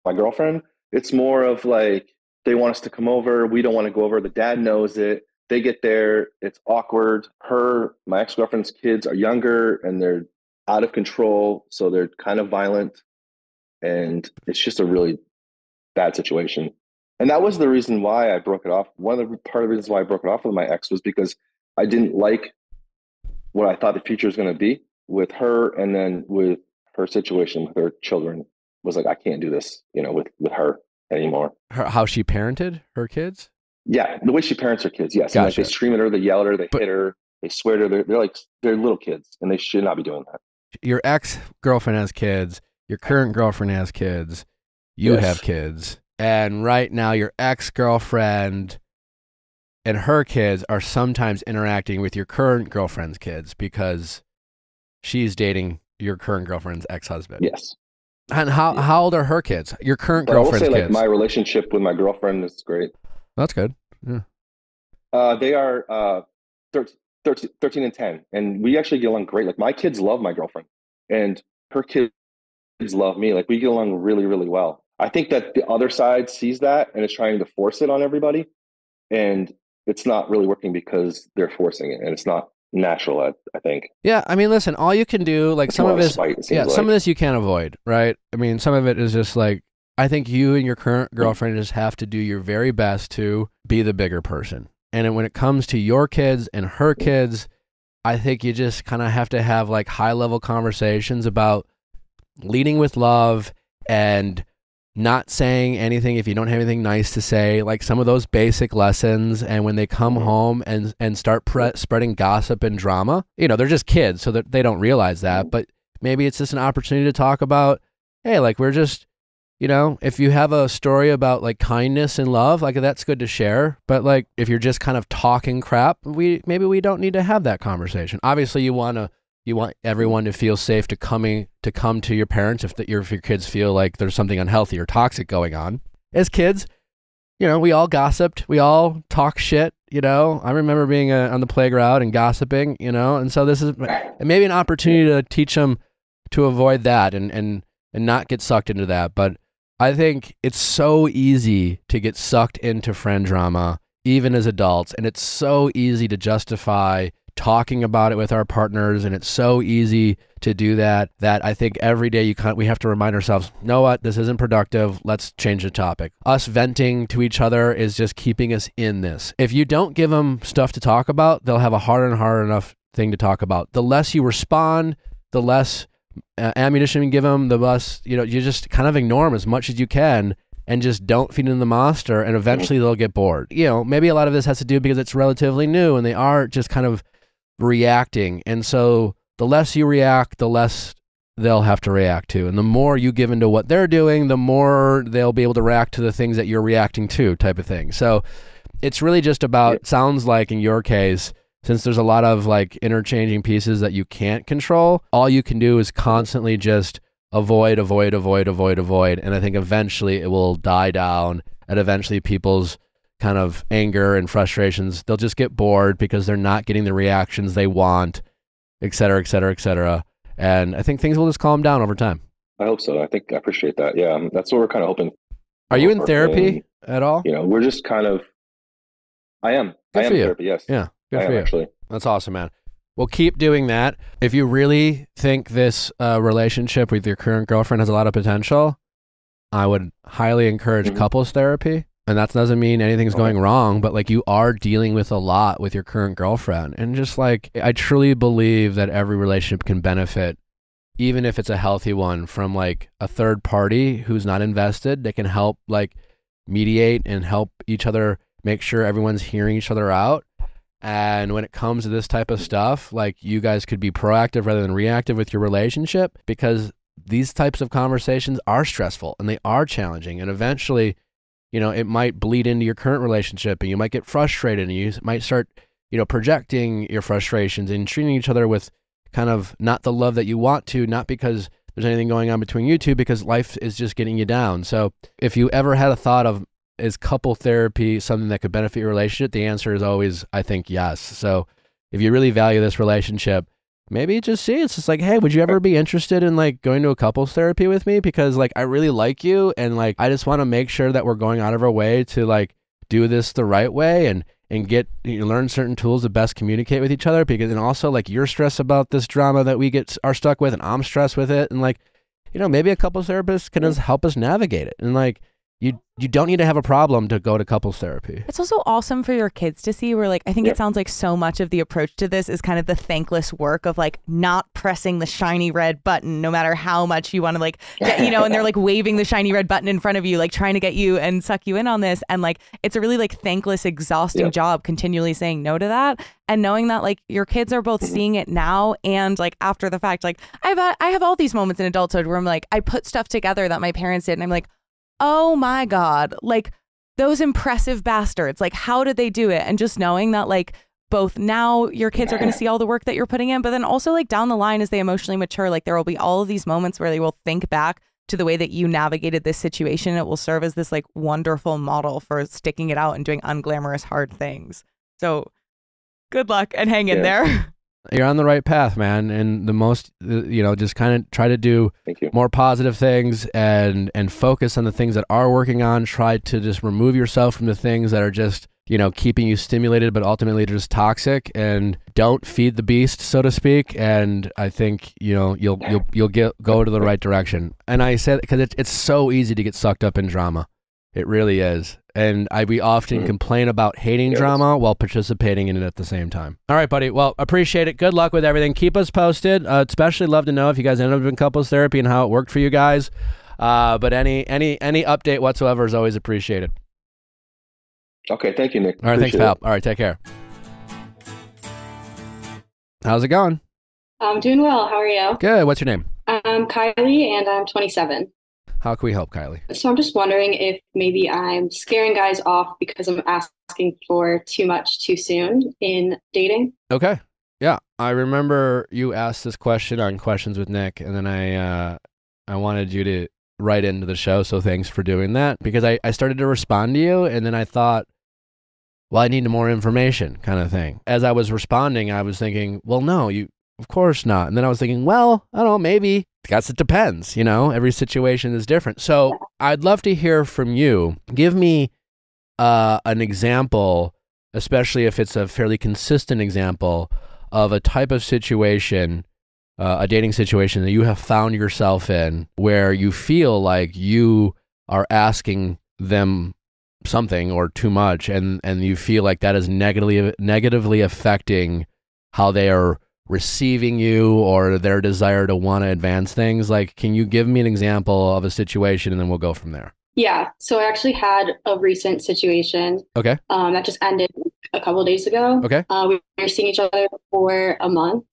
[SPEAKER 7] girlfriend. It's more of like, they want us to come over. We don't want to go over. The dad knows it. They get there. It's awkward. My ex-girlfriend's kids are younger and they're out of control. So they're kind of violent. And it's just a really bad situation. And that was the reason why I broke it off. Part of the reasons why I broke it off with my ex was because I didn't like what I thought the future was going to be with her. And then with her situation with her children was like, I can't do this, you know, with her anymore.
[SPEAKER 1] How she parented her kids?
[SPEAKER 7] Yeah, the way she parents her kids, yes.
[SPEAKER 1] Gotcha.
[SPEAKER 7] And like they scream at her, they yell at her, they hit her, they swear to her. They're little kids, and they should not be doing that.
[SPEAKER 1] Your ex-girlfriend has kids. Your current girlfriend has kids. You have kids. And right now, your ex-girlfriend and her kids are sometimes interacting with your current girlfriend's kids because she's dating your current girlfriend's ex-husband.
[SPEAKER 7] Yes.
[SPEAKER 1] And how old are her kids? Your current girlfriend's
[SPEAKER 7] I will say,
[SPEAKER 1] kids.
[SPEAKER 7] like, my relationship with my girlfriend is great.
[SPEAKER 1] That's good. Yeah.
[SPEAKER 7] They are 13 and 10, and we actually get along great. Like, my kids love my girlfriend, and her kids love me. Like, we get along really, really well. I think that the other side sees that and is trying to force it on everybody, and it's not really working because they're forcing it, and it's not natural, I think.
[SPEAKER 1] Yeah, I mean, listen, all you can do, like, some of this, some of this you can't avoid, right? I mean, some of it is just like, I think you and your current girlfriend just have to do your very best to be the bigger person. And when it comes to your kids and her kids, I think you just kind of have to have like high-level conversations about leading with love and not saying anything if you don't have anything nice to say, like some of those basic lessons. And when they come home and start spreading gossip and drama, you know, they're just kids, so that they don't realize that. But maybe it's just an opportunity to talk about, hey, like, we're just, you know, if you have a story about like kindness and love, like, that's good to share. But like, if you're just kind of talking crap, maybe we don't need to have that conversation. Obviously, you want everyone to feel safe to come to your parents if your kids feel like there's something unhealthy or toxic going on. As kids, you know, we all gossiped, we all talk shit. You know, I remember being on the playground and gossiping. You know, and so this is maybe an opportunity to teach them to avoid that and not get sucked into that. But I think it's so easy to get sucked into friend drama, even as adults. And it's so easy to justify talking about it with our partners. And it's so easy to do that I think every day we have to remind ourselves, you know what, this isn't productive. Let's change the topic. Us venting to each other is just keeping us in this. If you don't give them stuff to talk about, they'll have a harder and harder enough thing to talk about. The less you respond, the less ammunition you give them, the less, you just kind of ignore them as much as you can and just don't feed them the monster, and eventually they'll get bored. Maybe a lot of this has to do because it's relatively new and they are just kind of reacting. And so the less you react, the less they'll have to react to. And the more you give into what they're doing, the more they'll be able to react to the things that you're reacting to, type of thing. So it's really just about, sounds like in your case, since there's a lot of like interchanging pieces that you can't control, all you can do is constantly just avoid. And I think eventually it will die down, and eventually people's kind of anger and frustrations, they'll just get bored because they're not getting the reactions they want, et cetera, et cetera, et cetera. And I think things will just calm down over time.
[SPEAKER 7] I hope so. I appreciate that. Yeah, that's what we're kind of hoping.
[SPEAKER 1] Are you in therapy at all?
[SPEAKER 7] We're just kind of, I am in therapy, yes.
[SPEAKER 1] Yeah, good for you.
[SPEAKER 7] Actually.
[SPEAKER 1] That's awesome, man. Well, keep doing that. If you really think this relationship with your current girlfriend has a lot of potential, I would highly encourage couples therapy. And that doesn't mean anything's going wrong, but like you are dealing with a lot with your current girlfriend. And just like, I truly believe that every relationship can benefit, even if it's a healthy one, from like a third party who's not invested. They can help like mediate and help each other make sure everyone's hearing each other out. And when it comes to this type of stuff, like you guys could be proactive rather than reactive with your relationship, because these types of conversations are stressful and they are challenging. And eventually, it might bleed into your current relationship and you might get frustrated and you might start, projecting your frustrations and treating each other with kind of not the love that you want to, not because there's anything going on between you two, because life is just getting you down. So if you ever had a thought of, is couple therapy something that could benefit your relationship? The answer is always, I think, yes. So if you really value this relationship, maybe just see, it's just like, hey, would you ever be interested in like going to a couples therapy with me? Because like, I really like you. And like, I just want to make sure that we're going out of our way to like do this the right way and get, learn certain tools to best communicate with each other. Because, and also like you're stressed about this drama that we are stuck with and I'm stressed with it. And like, maybe a couples therapist can just help us navigate it. And like, you don't need to have a problem to go to couples therapy.
[SPEAKER 2] It's also awesome for your kids to see where like, I think it sounds like so much of the approach to this is kind of the thankless work of like not pressing the shiny red button, no matter how much you want to like, get, and they're like waving the shiny red button in front of you, like trying to get you and suck you in on this. And like, it's a really like thankless, exhausting job continually saying no to that. And knowing that like your kids are both seeing it now and like after the fact, like I have all these moments in adulthood where I'm like, I put stuff together that my parents did and I'm like, oh my God, like those impressive bastards, like how did they do it? And just knowing that like both now your kids are going to see all the work that you're putting in, but then also like down the line as they emotionally mature, like there will be all of these moments where they will think back to the way that you navigated this situation. It will serve as this like wonderful model for sticking it out and doing unglamorous hard things. So good luck and hang in there.
[SPEAKER 1] You're on the right path, man. And the most, just kind of try to do more positive things and focus on the things that are working on. Try to just remove yourself from the things that are just, keeping you stimulated, but ultimately just toxic, and don't feed the beast, so to speak. And I think, you'll go to the right direction. And I said, because it's so easy to get sucked up in drama. It really is. And we often complain about hating drama while participating in it at the same time. All right, buddy. Well, appreciate it. Good luck with everything. Keep us posted. Especially love to know if you guys ended up in couples therapy and how it worked for you guys. But any update whatsoever is always appreciated.
[SPEAKER 7] Okay, thank you, Nick.
[SPEAKER 1] All right, thanks, pal. All right, take care. How's it going?
[SPEAKER 8] I'm doing well. How are you?
[SPEAKER 1] Good. What's your name?
[SPEAKER 8] I'm Kylie, and I'm 27.
[SPEAKER 1] How can we help, Kylie?
[SPEAKER 8] So I'm just wondering if maybe I'm scaring guys off because I'm asking for too much too soon in dating.
[SPEAKER 1] Okay. Yeah. I remember you asked this question on Questions with Nick, and then I wanted you to write into the show, so thanks for doing that, because I started to respond to you, and then I thought, well, I need more information kind of thing. As I was responding, I was thinking, well, no, of course not. And then I was thinking, well, I don't know, maybe, guess it depends, you know, every situation is different. So I'd love to hear from you. Give me an example, especially if it's a fairly consistent example of a type of situation, a dating situation that you have found yourself in where you feel like you are asking them something or too much, and you feel like that is negatively affecting how they are receiving you or their desire to want to advance things. Like, can you give me an example of a situation and then we'll go from there?
[SPEAKER 8] Yeah. So I actually had a recent situation.
[SPEAKER 1] Okay.
[SPEAKER 8] That just ended a couple of days ago.
[SPEAKER 1] Okay.
[SPEAKER 8] We were seeing each other for a month.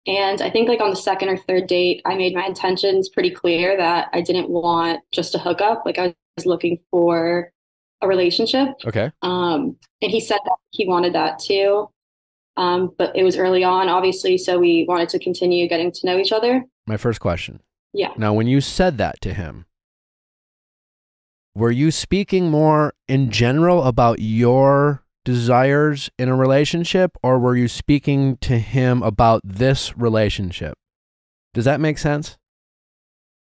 [SPEAKER 8] And I think like on the second or third date, I made my intentions pretty clear that I didn't want just a hookup. Like I was looking for a relationship.
[SPEAKER 1] Okay.
[SPEAKER 8] And he said that he wanted that too. But it was early on, obviously, so we wanted to continue getting to know each other.
[SPEAKER 1] My first question.
[SPEAKER 8] Yeah.
[SPEAKER 1] Now, when you said that to him, were you speaking more in general about your desires in a relationship, or were you speaking to him about this relationship? Does that make sense?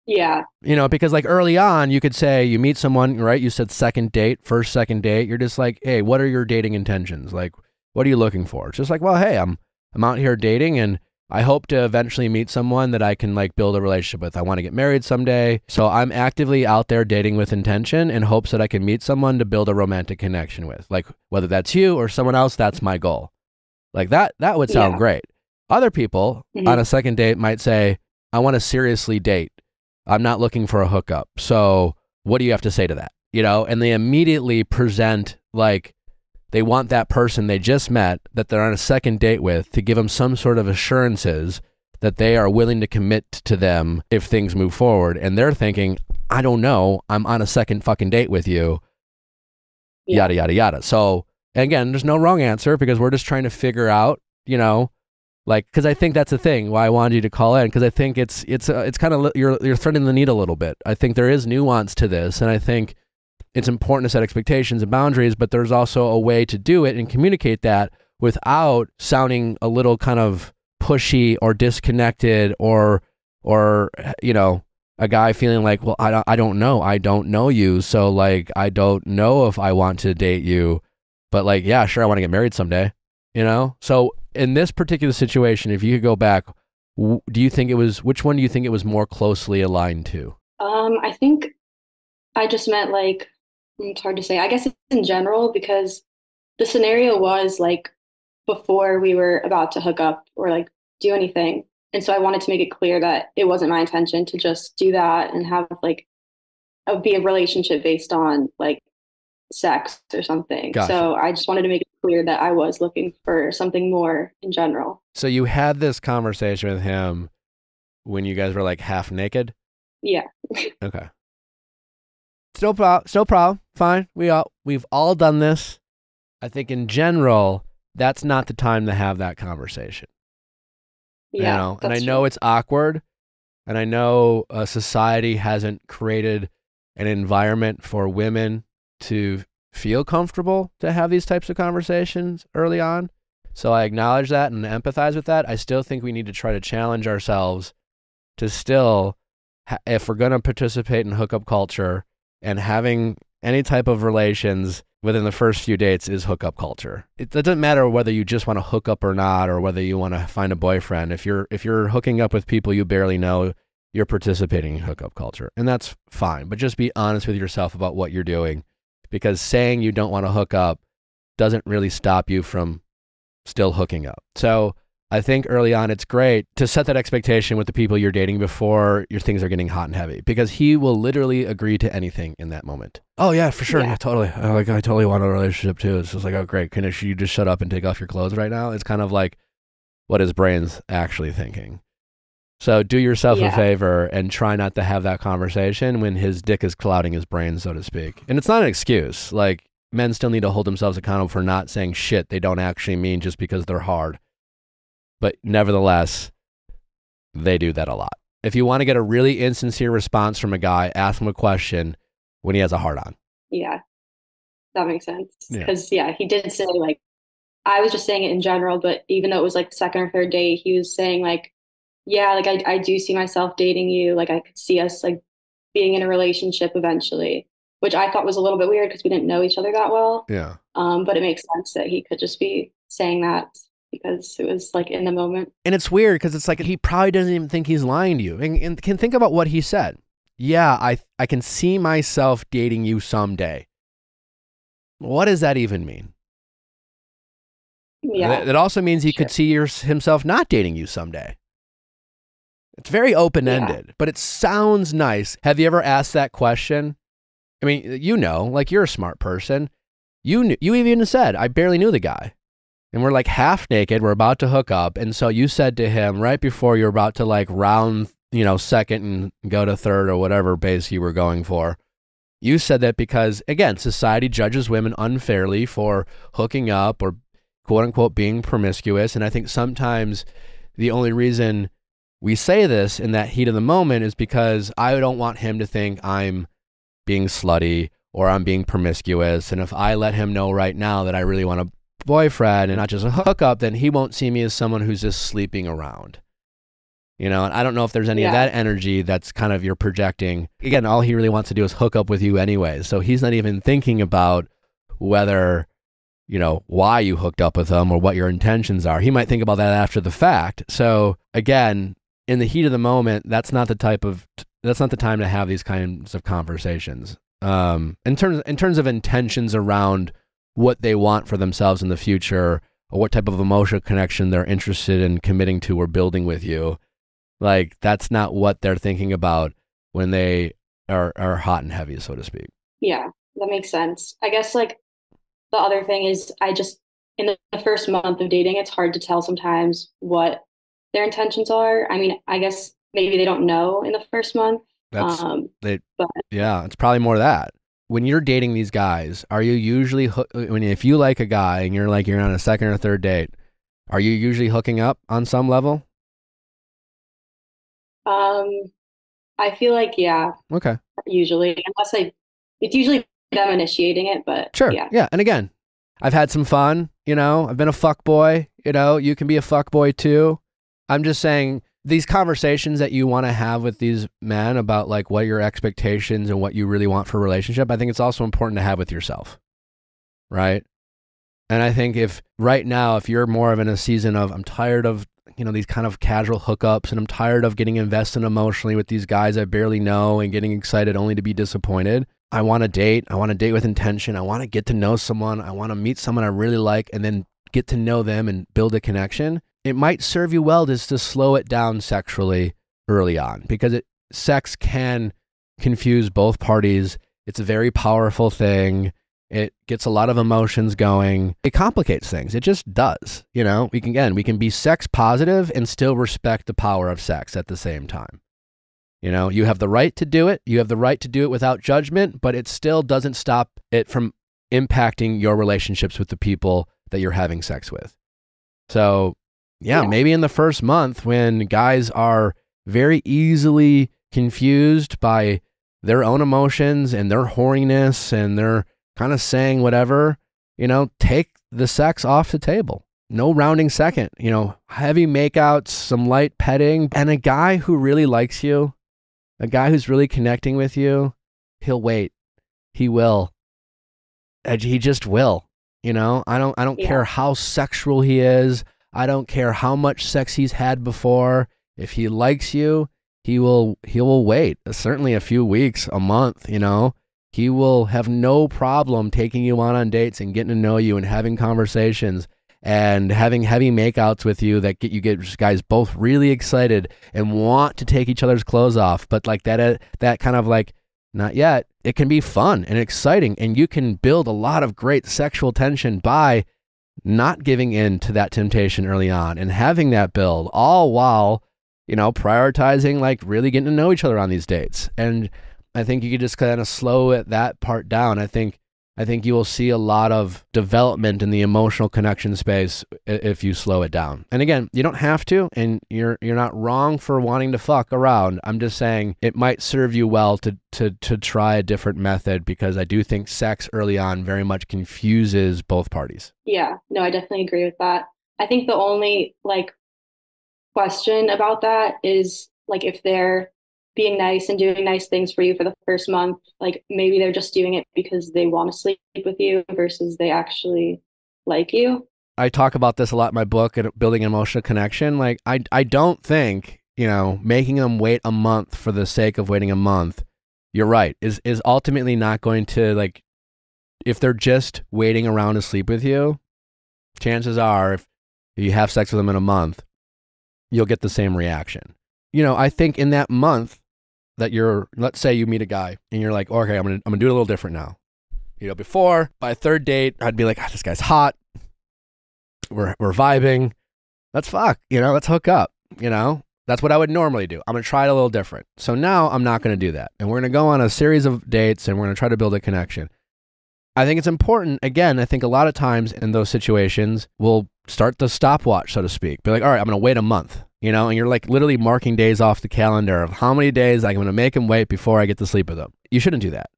[SPEAKER 8] Yeah.
[SPEAKER 1] You know, because like early on, you could say you meet someone, right? You said second date, first, second date. You're just like, hey, what are your dating intentions? Like, what are you looking for? It's just like, well, hey, I'm out here dating and I hope to eventually meet someone that I can like build a relationship with. I want to get married someday. So I'm actively out there dating with intention in hopes that I can meet someone to build a romantic connection with. Like whether that's you or someone else, that's my goal. Like that would sound great. Other people on a second date might say, I want to seriously date. I'm not looking for a hookup. So what do you have to say to that? You know, and they immediately present like they want that person they just met that they're on a second date with to give them some sort of assurances that they are willing to commit to them if things move forward. And they're thinking, I don't know, I'm on a second fucking date with you, yada, yada, yada. So again, there's no wrong answer because we're just trying to figure out, you know, like, because I think that's the thing why I wanted you to call in, because I think it's kind of, you're threading the needle a little bit. I think there is nuance to this, and I think it's important to set expectations and boundaries, but there's also a way to do it and communicate that without sounding a little kind of pushy or disconnected or you know, a guy feeling like, well, I don't know you, so like I don't know if I want to date you, but like, yeah, sure, I want to get married someday, you know? So in this particular situation, if you could go back, do you think it was, which one do you think it was more closely aligned to?
[SPEAKER 8] I think I just meant like, it's hard to say. I guess in general, because the scenario was like before we were about to hook up or like do anything. And so I wanted to make it clear that it wasn't my intention to just do that and have like be a relationship based on like sex or something.
[SPEAKER 1] Gotcha.
[SPEAKER 8] So I just wanted to make it clear that I was looking for something more in general.
[SPEAKER 1] So you had this conversation with him when you guys were like half naked?
[SPEAKER 8] Yeah.
[SPEAKER 1] Okay. Still problem. Fine. We've all done this. I think in general, that's not the time to have that conversation.
[SPEAKER 8] Yeah.
[SPEAKER 1] You know? And I know it's awkward, and I know society hasn't created an environment for women to feel comfortable to have these types of conversations early on. So I acknowledge that and empathize with that. I still think we need to try to challenge ourselves to still, if we're going to participate in hookup culture, and having any type of relations within the first few dates is hookup culture. It doesn't matter whether you just want to hook up or not, or whether you want to find a boyfriend. If you're hooking up with people you barely know, you're participating in hookup culture, and that's fine. But just be honest with yourself about what you're doing, because saying you don't want to hook up doesn't really stop you from still hooking up. So I think early on, it's great to set that expectation with the people you're dating before your things are getting hot and heavy, because he will literally agree to anything in that moment. Oh yeah, for sure. Yeah, totally. I totally want a relationship too. It's just like, oh great. Can you just shut up and take off your clothes right now? It's kind of like what his brain's actually thinking. So do yourself a favor and try not to have that conversation when his dick is clouding his brain, so to speak. And it's not an excuse. Like, men still need to hold themselves accountable for not saying shit they don't actually mean just because they're hard. But nevertheless, they do that a lot. If you want to get a really insincere response from a guy, ask him a question when he has a hard on.
[SPEAKER 8] Yeah, that makes sense. Because, he did say, like, I was just saying it in general, but even though it was like second or third date, he was saying, like, yeah, like I do see myself dating you. Like I could see us like being in a relationship eventually, which I thought was a little bit weird because we didn't know each other that well.
[SPEAKER 1] Yeah.
[SPEAKER 8] But it makes sense that he could just be saying that because it was like in the moment.
[SPEAKER 1] And it's weird because it's like he probably doesn't even think he's lying to you. And can think about what he said. Yeah, I can see myself dating you someday. What does that even mean?
[SPEAKER 8] Yeah.
[SPEAKER 1] That also means he could see himself not dating you someday. It's very open-ended, but it sounds nice. Have you ever asked that question? I mean, you know, like you're a smart person. You even said, I barely knew the guy. And we're like half naked. We're about to hook up. And so you said to him right before you're about to like round, you know, second and go to third or whatever base you were going for. You said that because, again, society judges women unfairly for hooking up or quote unquote being promiscuous. And I think sometimes the only reason we say this in that heat of the moment is because I don't want him to think I'm being slutty or I'm being promiscuous. And if I let him know right now that I really want a boyfriend and not just a hookup, then he won't see me as someone who's just sleeping around. You know, and I don't know if there's any of that energy that's kind of you're projecting. Again, all he really wants to do is hook up with you anyway. So he's not even thinking about whether, you know, why you hooked up with him or what your intentions are. He might think about that after the fact. So again, in the heat of the moment, that's not the time to have these kinds of conversations. In terms of intentions around what they want for themselves in the future or what type of emotional connection they're interested in committing to or building with you, like that's not what they're thinking about when they are hot and heavy, so to speak.
[SPEAKER 8] Yeah, that makes sense. I guess like the other thing is in the first month of dating, it's hard to tell sometimes what their intentions are. I mean, I guess maybe they don't know in the first month.
[SPEAKER 1] It's probably more that. When you're dating these guys, are you usually, if you like a guy and you're on a second or third date, are you usually hooking up on some level?
[SPEAKER 8] I feel like, yeah.
[SPEAKER 1] Okay.
[SPEAKER 8] Usually, it's usually them initiating it, but
[SPEAKER 1] sure.
[SPEAKER 8] Yeah.
[SPEAKER 1] Yeah. And again, I've had some fun, you know, I've been a fuckboy, you know, you can be a fuckboy too. I'm just saying these conversations that you want to have with these men about like what your expectations and what you really want for a relationship, I think it's also important to have with yourself. Right. And I think if you're more of in a season of, I'm tired of, you know, these kind of casual hookups and I'm tired of getting invested emotionally with these guys I barely know and getting excited only to be disappointed. I want to date. I want to date with intention. I want to get to know someone. I want to meet someone I really like and then get to know them and build a connection. It might serve you well just to slow it down sexually early on because sex can confuse both parties. It's a very powerful thing. It gets a lot of emotions going. It complicates things. It just does. You know, we can be sex positive and still respect the power of sex at the same time. You know, you have the right to do it. You have the right to do it without judgment, but it still doesn't stop it from impacting your relationships with the people that you're having sex with. So yeah, maybe in the first month when guys are very easily confused by their own emotions and their horniness and their kind of saying whatever, you know, take the sex off the table. No rounding second, you know, heavy makeouts, some light petting, and a guy who really likes you, a guy who's really connecting with you, he'll wait. He will. He just will. You know, I don't care how sexual he is. I don't care how much sex he's had before. If he likes you, he will wait. Certainly a few weeks, a month, you know. He will have no problem taking you on dates and getting to know you and having conversations and having heavy makeouts with you that get guys both really excited and want to take each other's clothes off. But like that kind of like, not yet. It can be fun and exciting, and you can build a lot of great sexual tension by not giving in to that temptation early on and having that build, all while, you know, prioritizing like really getting to know each other on these dates. And I think you could just kind of slow that part down. I think you will see a lot of development in the emotional connection space if you slow it down. And again, you don't have to, and you're not wrong for wanting to fuck around. I'm just saying it might serve you well to try a different method, because I do think sex early on very much confuses both parties.
[SPEAKER 8] Yeah, no, I definitely agree with that. I think the only like question about that is like if they're being nice and doing nice things for you for the first month, like maybe they're just doing it because they want to sleep with you versus they actually like you.
[SPEAKER 1] I talk about this a lot in my book and building an emotional connection. Like I don't think, making them wait a month for the sake of waiting a month, you're right, is ultimately not going to, like, if they're just waiting around to sleep with you, chances are if you have sex with them in a month, you'll get the same reaction. I think in that month that let's say you meet a guy and you're like, okay, I'm gonna do it a little different now. Before, by third date, I'd be like, this guy's hot. We're vibing. Let's fuck, let's hook up, That's what I would normally do. I'm going to try it a little different. So now I'm not going to do that. And we're going to go on a series of dates and we're going to try to build a connection. I think it's important. Again, I think a lot of times in those situations, we'll start the stopwatch, so to speak. Be like, all right, I'm going to wait a month, and you're like literally marking days off the calendar of how many days I'm going to make him wait before I get to sleep with him. You shouldn't do that.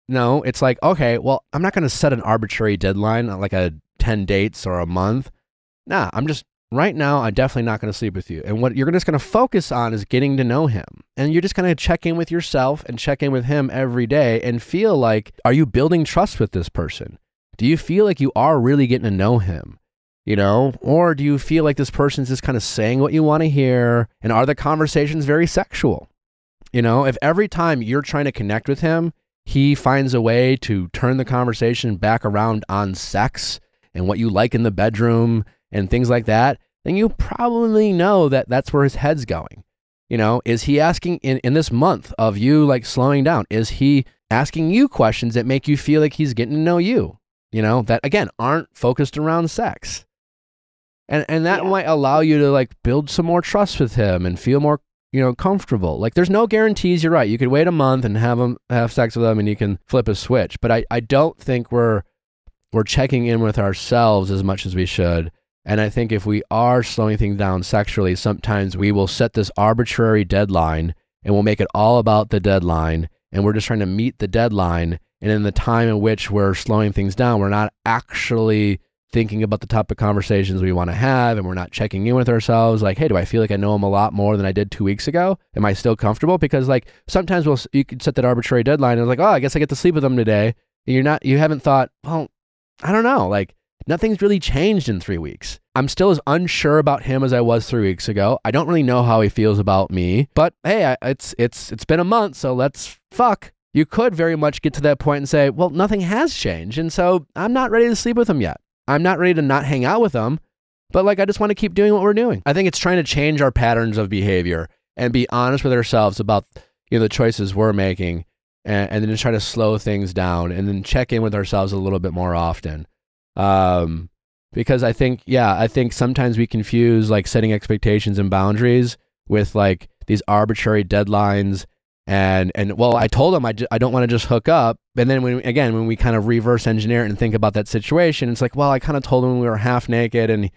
[SPEAKER 1] No, it's like, okay, well, I'm not going to set an arbitrary deadline, like a 10 dates or a month. Nah, right now, I'm definitely not going to sleep with you. And what you're just going to focus on is getting to know him. And you're just going to check in with yourself and check in with him every day and feel like, are you building trust with this person? Do you feel like you are really getting to know him? Or do you feel like this person's just kind of saying what you want to hear? And are the conversations very sexual? If every time you're trying to connect with him, he finds a way to turn the conversation back around on sex and what you like in the bedroom and things like that, then you probably know that that's where his head's going. Is he asking in this month of you like slowing down, is he asking you questions that make you feel like he's getting to know you, that again, aren't focused around sex. And that might allow you to like build some more trust with him and feel more, comfortable. Like there's no guarantees. You're right. You could wait a month and have sex with him and you can flip a switch. But I don't think we're checking in with ourselves as much as we should. And I think if we are slowing things down sexually, sometimes we will set this arbitrary deadline and we'll make it all about the deadline. And we're just trying to meet the deadline. And in the time in which we're slowing things down, we're not actually thinking about the type of conversations we want to have. And we're not checking in with ourselves. Like, hey, do I feel like I know him a lot more than I did 2 weeks ago? Am I still comfortable? Because like sometimes you could set that arbitrary deadline and it's like, oh, I guess I get to sleep with him today. And you haven't thought, well, I don't know. Like, nothing's really changed in 3 weeks. I'm still as unsure about him as I was 3 weeks ago. I don't really know how he feels about me, but hey, it's been a month, so let's fuck. You could very much get to that point and say, well, nothing has changed, and so I'm not ready to sleep with him yet. I'm not ready to not hang out with him, but like I just want to keep doing what we're doing. I think it's trying to change our patterns of behavior and be honest with ourselves about the choices we're making, and then just try to slow things down and then check in with ourselves a little bit more often. Because I think sometimes we confuse like setting expectations and boundaries with like these arbitrary deadlines and well, I told him I don't want to just hook up. And then when we kind of reverse engineer it and think about that situation, it's like, well, I kind of told him we were half naked and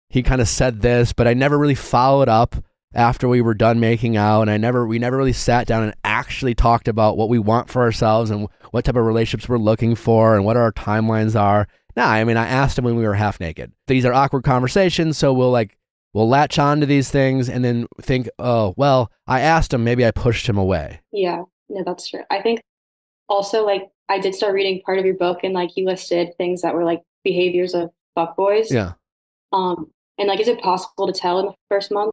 [SPEAKER 1] he kind of said this, but I never really followed up after we were done making out. And we never really sat down and actually talked about what we want for ourselves and what type of relationships we're looking for and what our timelines are. No, I mean, I asked him when we were half naked. These are awkward conversations, so we'll latch on to these things and then think, oh, well, I asked him, maybe I pushed him away.
[SPEAKER 8] Yeah, no, that's true. I think also, like, I did start reading part of your book and, like, you listed things that were, like, behaviors of fuckboys.
[SPEAKER 1] Yeah.
[SPEAKER 8] And, like, is it possible to tell in the first month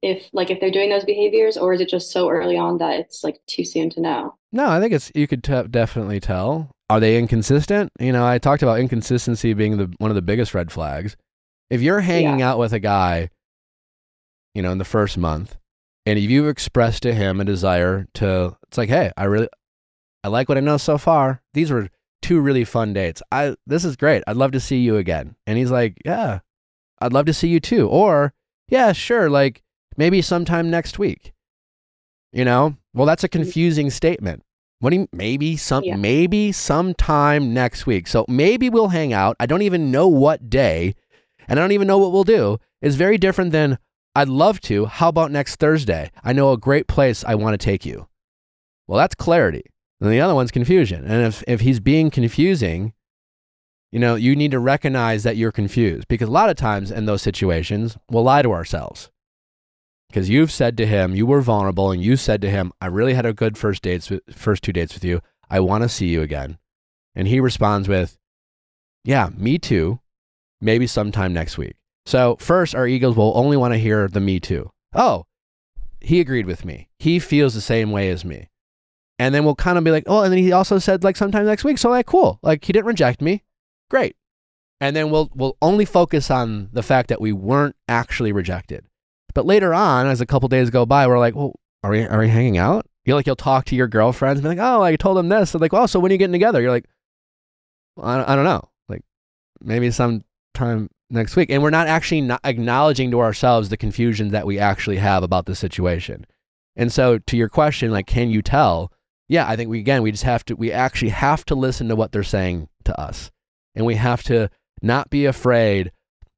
[SPEAKER 8] if they're doing those behaviors, or is it just so early on that it's, like, too soon to know?
[SPEAKER 1] No, I think you could definitely tell. Are they inconsistent? I talked about inconsistency being one of the biggest red flags. If you're hanging out with a guy, in the first month, and if you've expressed to him a desire to, it's like, hey, I like what I know so far. These were 2 really fun dates. This is great. I'd love to see you again. And he's like, yeah, I'd love to see you too. Or, yeah, sure, like maybe sometime next week. Well, that's a confusing statement. What do you, maybe sometime next week. So maybe we'll hang out. I don't even know what day, and I don't even know what we'll do. It's very different than I'd love to. How about next Thursday? I know a great place I want to take you. Well, that's clarity. And the other one's confusion. And if he's being confusing, you need to recognize that you're confused, because a lot of times in those situations, we'll lie to ourselves. Because you've said to him, you were vulnerable, and you said to him, I really had a good first 2 dates with you. I want to see you again. And he responds with, yeah, me too. Maybe sometime next week. So first, our egos will only want to hear the me too. Oh, he agreed with me. He feels the same way as me. And then we'll kind of be like, oh, and then he also said like sometime next week. So like, cool. Like he didn't reject me. Great. And then we'll only focus on the fact that we weren't actually rejected. But later on, as a couple days go by, we're like, well, are we hanging out? You'll talk to your girlfriends and be like, oh, I told them this. They're like, oh, so when are you getting together? You're like, well, I don't know. Like maybe sometime next week. And we're not actually not acknowledging to ourselves the confusion that we actually have about the situation. And so to your question, like, can you tell? Yeah, I think we actually have to listen to what they're saying to us. And we have to not be afraid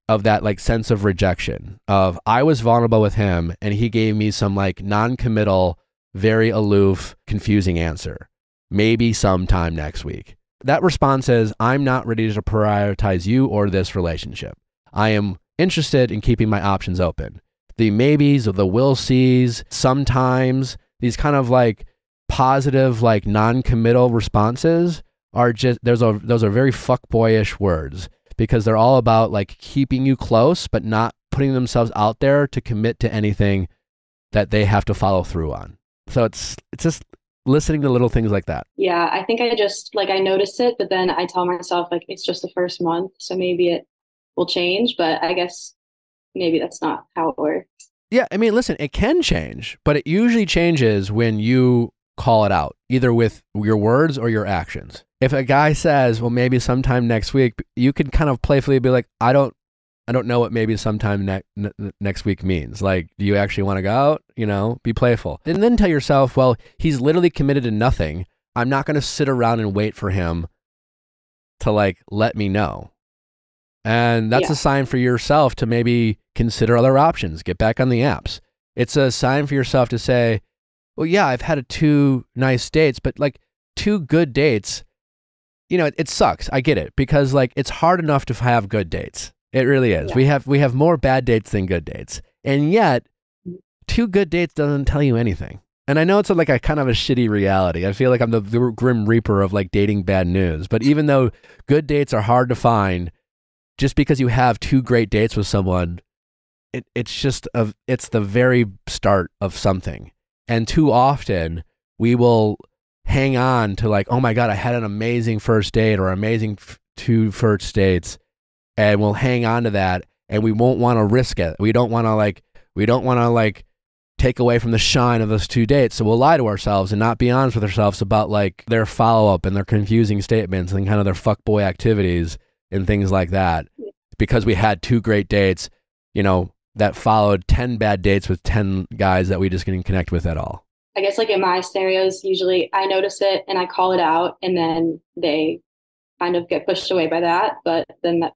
[SPEAKER 1] of that like sense of rejection of I was vulnerable with him and he gave me some like non-committal, very aloof, confusing answer. Maybe sometime next week. That response is, I'm not ready to prioritize you or this relationship. I am interested in keeping my options open. The maybes or the will sees, sometimes, these kind of like positive, like non-committal responses are just, those are very fuckboyish words because they're all about like keeping you close, but not putting themselves out there to commit to anything that they have to follow through on. So it's just listening to little things like that.
[SPEAKER 8] Yeah, I think I just like I noticed it, but then I tell myself like it's just the first month, so maybe it will change, but I guess maybe that's not how it works.
[SPEAKER 1] Yeah, I mean, listen, it can change, but it usually changes when you call it out, either with your words or your actions. If a guy says, well, maybe sometime next week, you can kind of playfully be like, I don't know what maybe sometime next week means. Like, do you actually want to go out? You know, be playful. And then tell yourself, well, he's literally committed to nothing. I'm not going to sit around and wait for him to like, let me know. And that's a sign for yourself to maybe consider other options, get back on the apps. It's a sign for yourself to say, well, yeah, I've had 2 nice dates, but like 2 good dates, you know, it sucks. I get it because like it's hard enough to have good dates. It really is. Yeah. We have more bad dates than good dates. And yet 2 good dates doesn't tell you anything. And I know it's like a kind of a shitty reality. I feel like I'm the grim reaper of like dating bad news. But even though good dates are hard to find, just because you have 2 great dates with someone, it's the very start of something. And too often we will hang on to like, oh my God, I had an amazing first date or amazing 2 first dates. And we'll hang on to that and we won't want to risk it. We don't want to like take away from the shine of those 2 dates. So we'll lie to ourselves and not be honest with ourselves about like their follow-up and their confusing statements and kind of their fuckboy activities and things like that. Because we had 2 great dates, you know, that followed 10 bad dates with 10 guys that we just didn't connect with at all.
[SPEAKER 8] I guess like in my scenarios, usually I notice it and I call it out and then they kind of get pushed away by that. But then that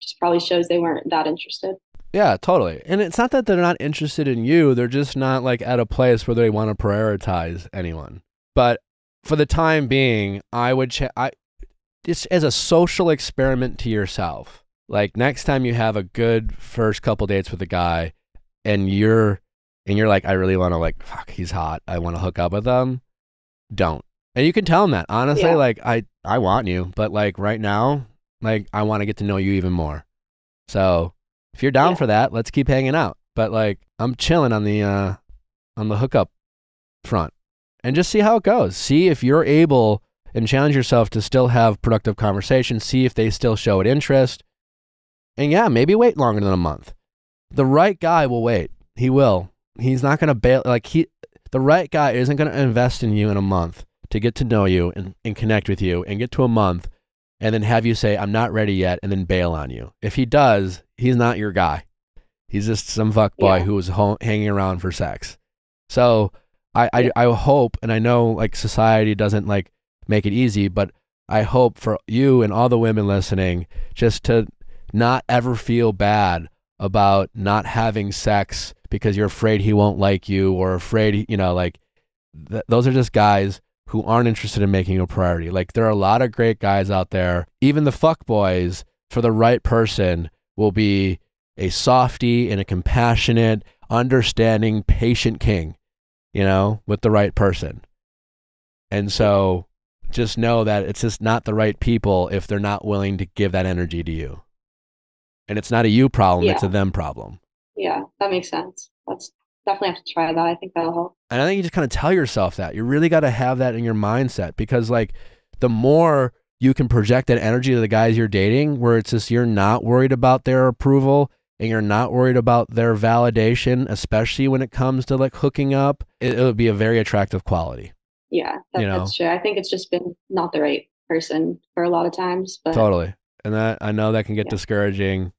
[SPEAKER 8] just probably shows they weren't that interested.
[SPEAKER 1] Yeah, totally. And it's not that they're not interested in you. They're just not like at a place where they want to prioritize anyone. But for the time being, I would just as a social experiment to yourself, like next time you have a good first couple dates with a guy and you're like, I really want to like, fuck, he's hot. I want to hook up with him. Don't. And you can tell him that honestly, like I want you, but like right now, like I want to get to know you even more. So if you're down for that, let's keep hanging out. But like I'm chilling on the hookup front and just see how it goes. See if you're able and challenge yourself to still have productive conversations. See if they still show an interest. And yeah, maybe wait longer than a month. The right guy will wait. He will. He's not going to bail. Like the right guy isn't going to invest in you in a month to get to know you and connect with you and get to a month and then have you say, I'm not ready yet, and then bail on you. If he does, he's not your guy. He's just some fuckboy who was hanging around for sex. So I hope, and I know like society doesn't like make it easy, but I hope for you and all the women listening just to not ever feel bad about not having sex because you're afraid he won't like you or afraid, you know, like those are just guys who aren't interested in making you a priority. Like there are a lot of great guys out there. Even the fuckboys, for the right person, will be a softie and a compassionate, understanding, patient king, you know, with the right person. And so just know that it's just not the right people if they're not willing to give that energy to you. And it's not a you problem, it's a them problem.
[SPEAKER 8] Yeah, that makes sense. That's definitely have to try that. I think that'll help.
[SPEAKER 1] And I think you just kind of tell yourself that. You really got to have that in your mindset, because like the more you can project that energy to the guys you're dating, where it's just you're not worried about their approval and you're not worried about their validation, especially when it comes to like hooking up, it would be a very attractive quality.
[SPEAKER 8] Yeah, that's true. I think it's just been not the right person for a lot of times. But
[SPEAKER 1] totally. And that, I know that can get discouraging.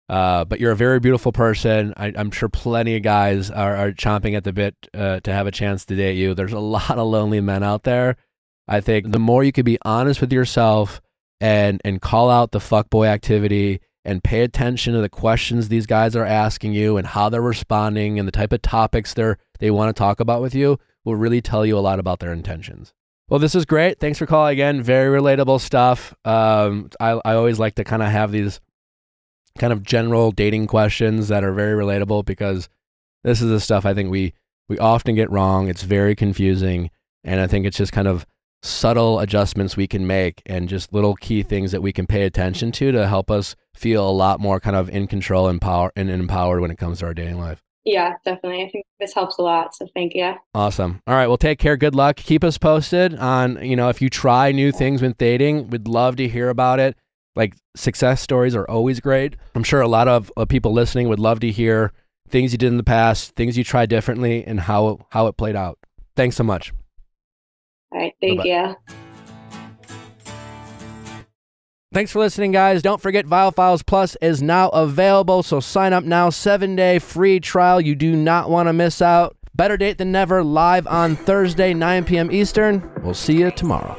[SPEAKER 1] But you're a very beautiful person. I'm sure plenty of guys are chomping at the bit to have a chance to date you. There's a lot of lonely men out there. I think the more you can be honest with yourself and call out the fuckboy activity and pay attention to the questions these guys are asking you and how they're responding and the type of topics they want to talk about with you will really tell you a lot about their intentions. Well, this is great. Thanks for calling again. Very relatable stuff. I always like to kind of have these kind of general dating questions that are very relatable, because this is the stuff I think we often get wrong. It's very confusing. And I think it's just kind of subtle adjustments we can make and just little key things that we can pay attention to help us feel a lot more kind of in control and empowered when it comes to our dating life.
[SPEAKER 8] Yeah, definitely. I think this helps a lot. So thank you.
[SPEAKER 1] Awesome. All right. Well, take care. Good luck. Keep us posted on, if you try new things with dating, we'd love to hear about it. Like, success stories are always great. I'm sure a lot of people listening would love to hear things you did in the past, things you tried differently, and how it played out. Thanks so much.
[SPEAKER 8] All right. Thank you.
[SPEAKER 1] Thanks for listening, guys. Don't forget Viall Files Plus is now available, so sign up now. 7-day free trial. You do not want to miss out. Better Date Than Never live on Thursday, 9 p.m. Eastern. We'll see you tomorrow.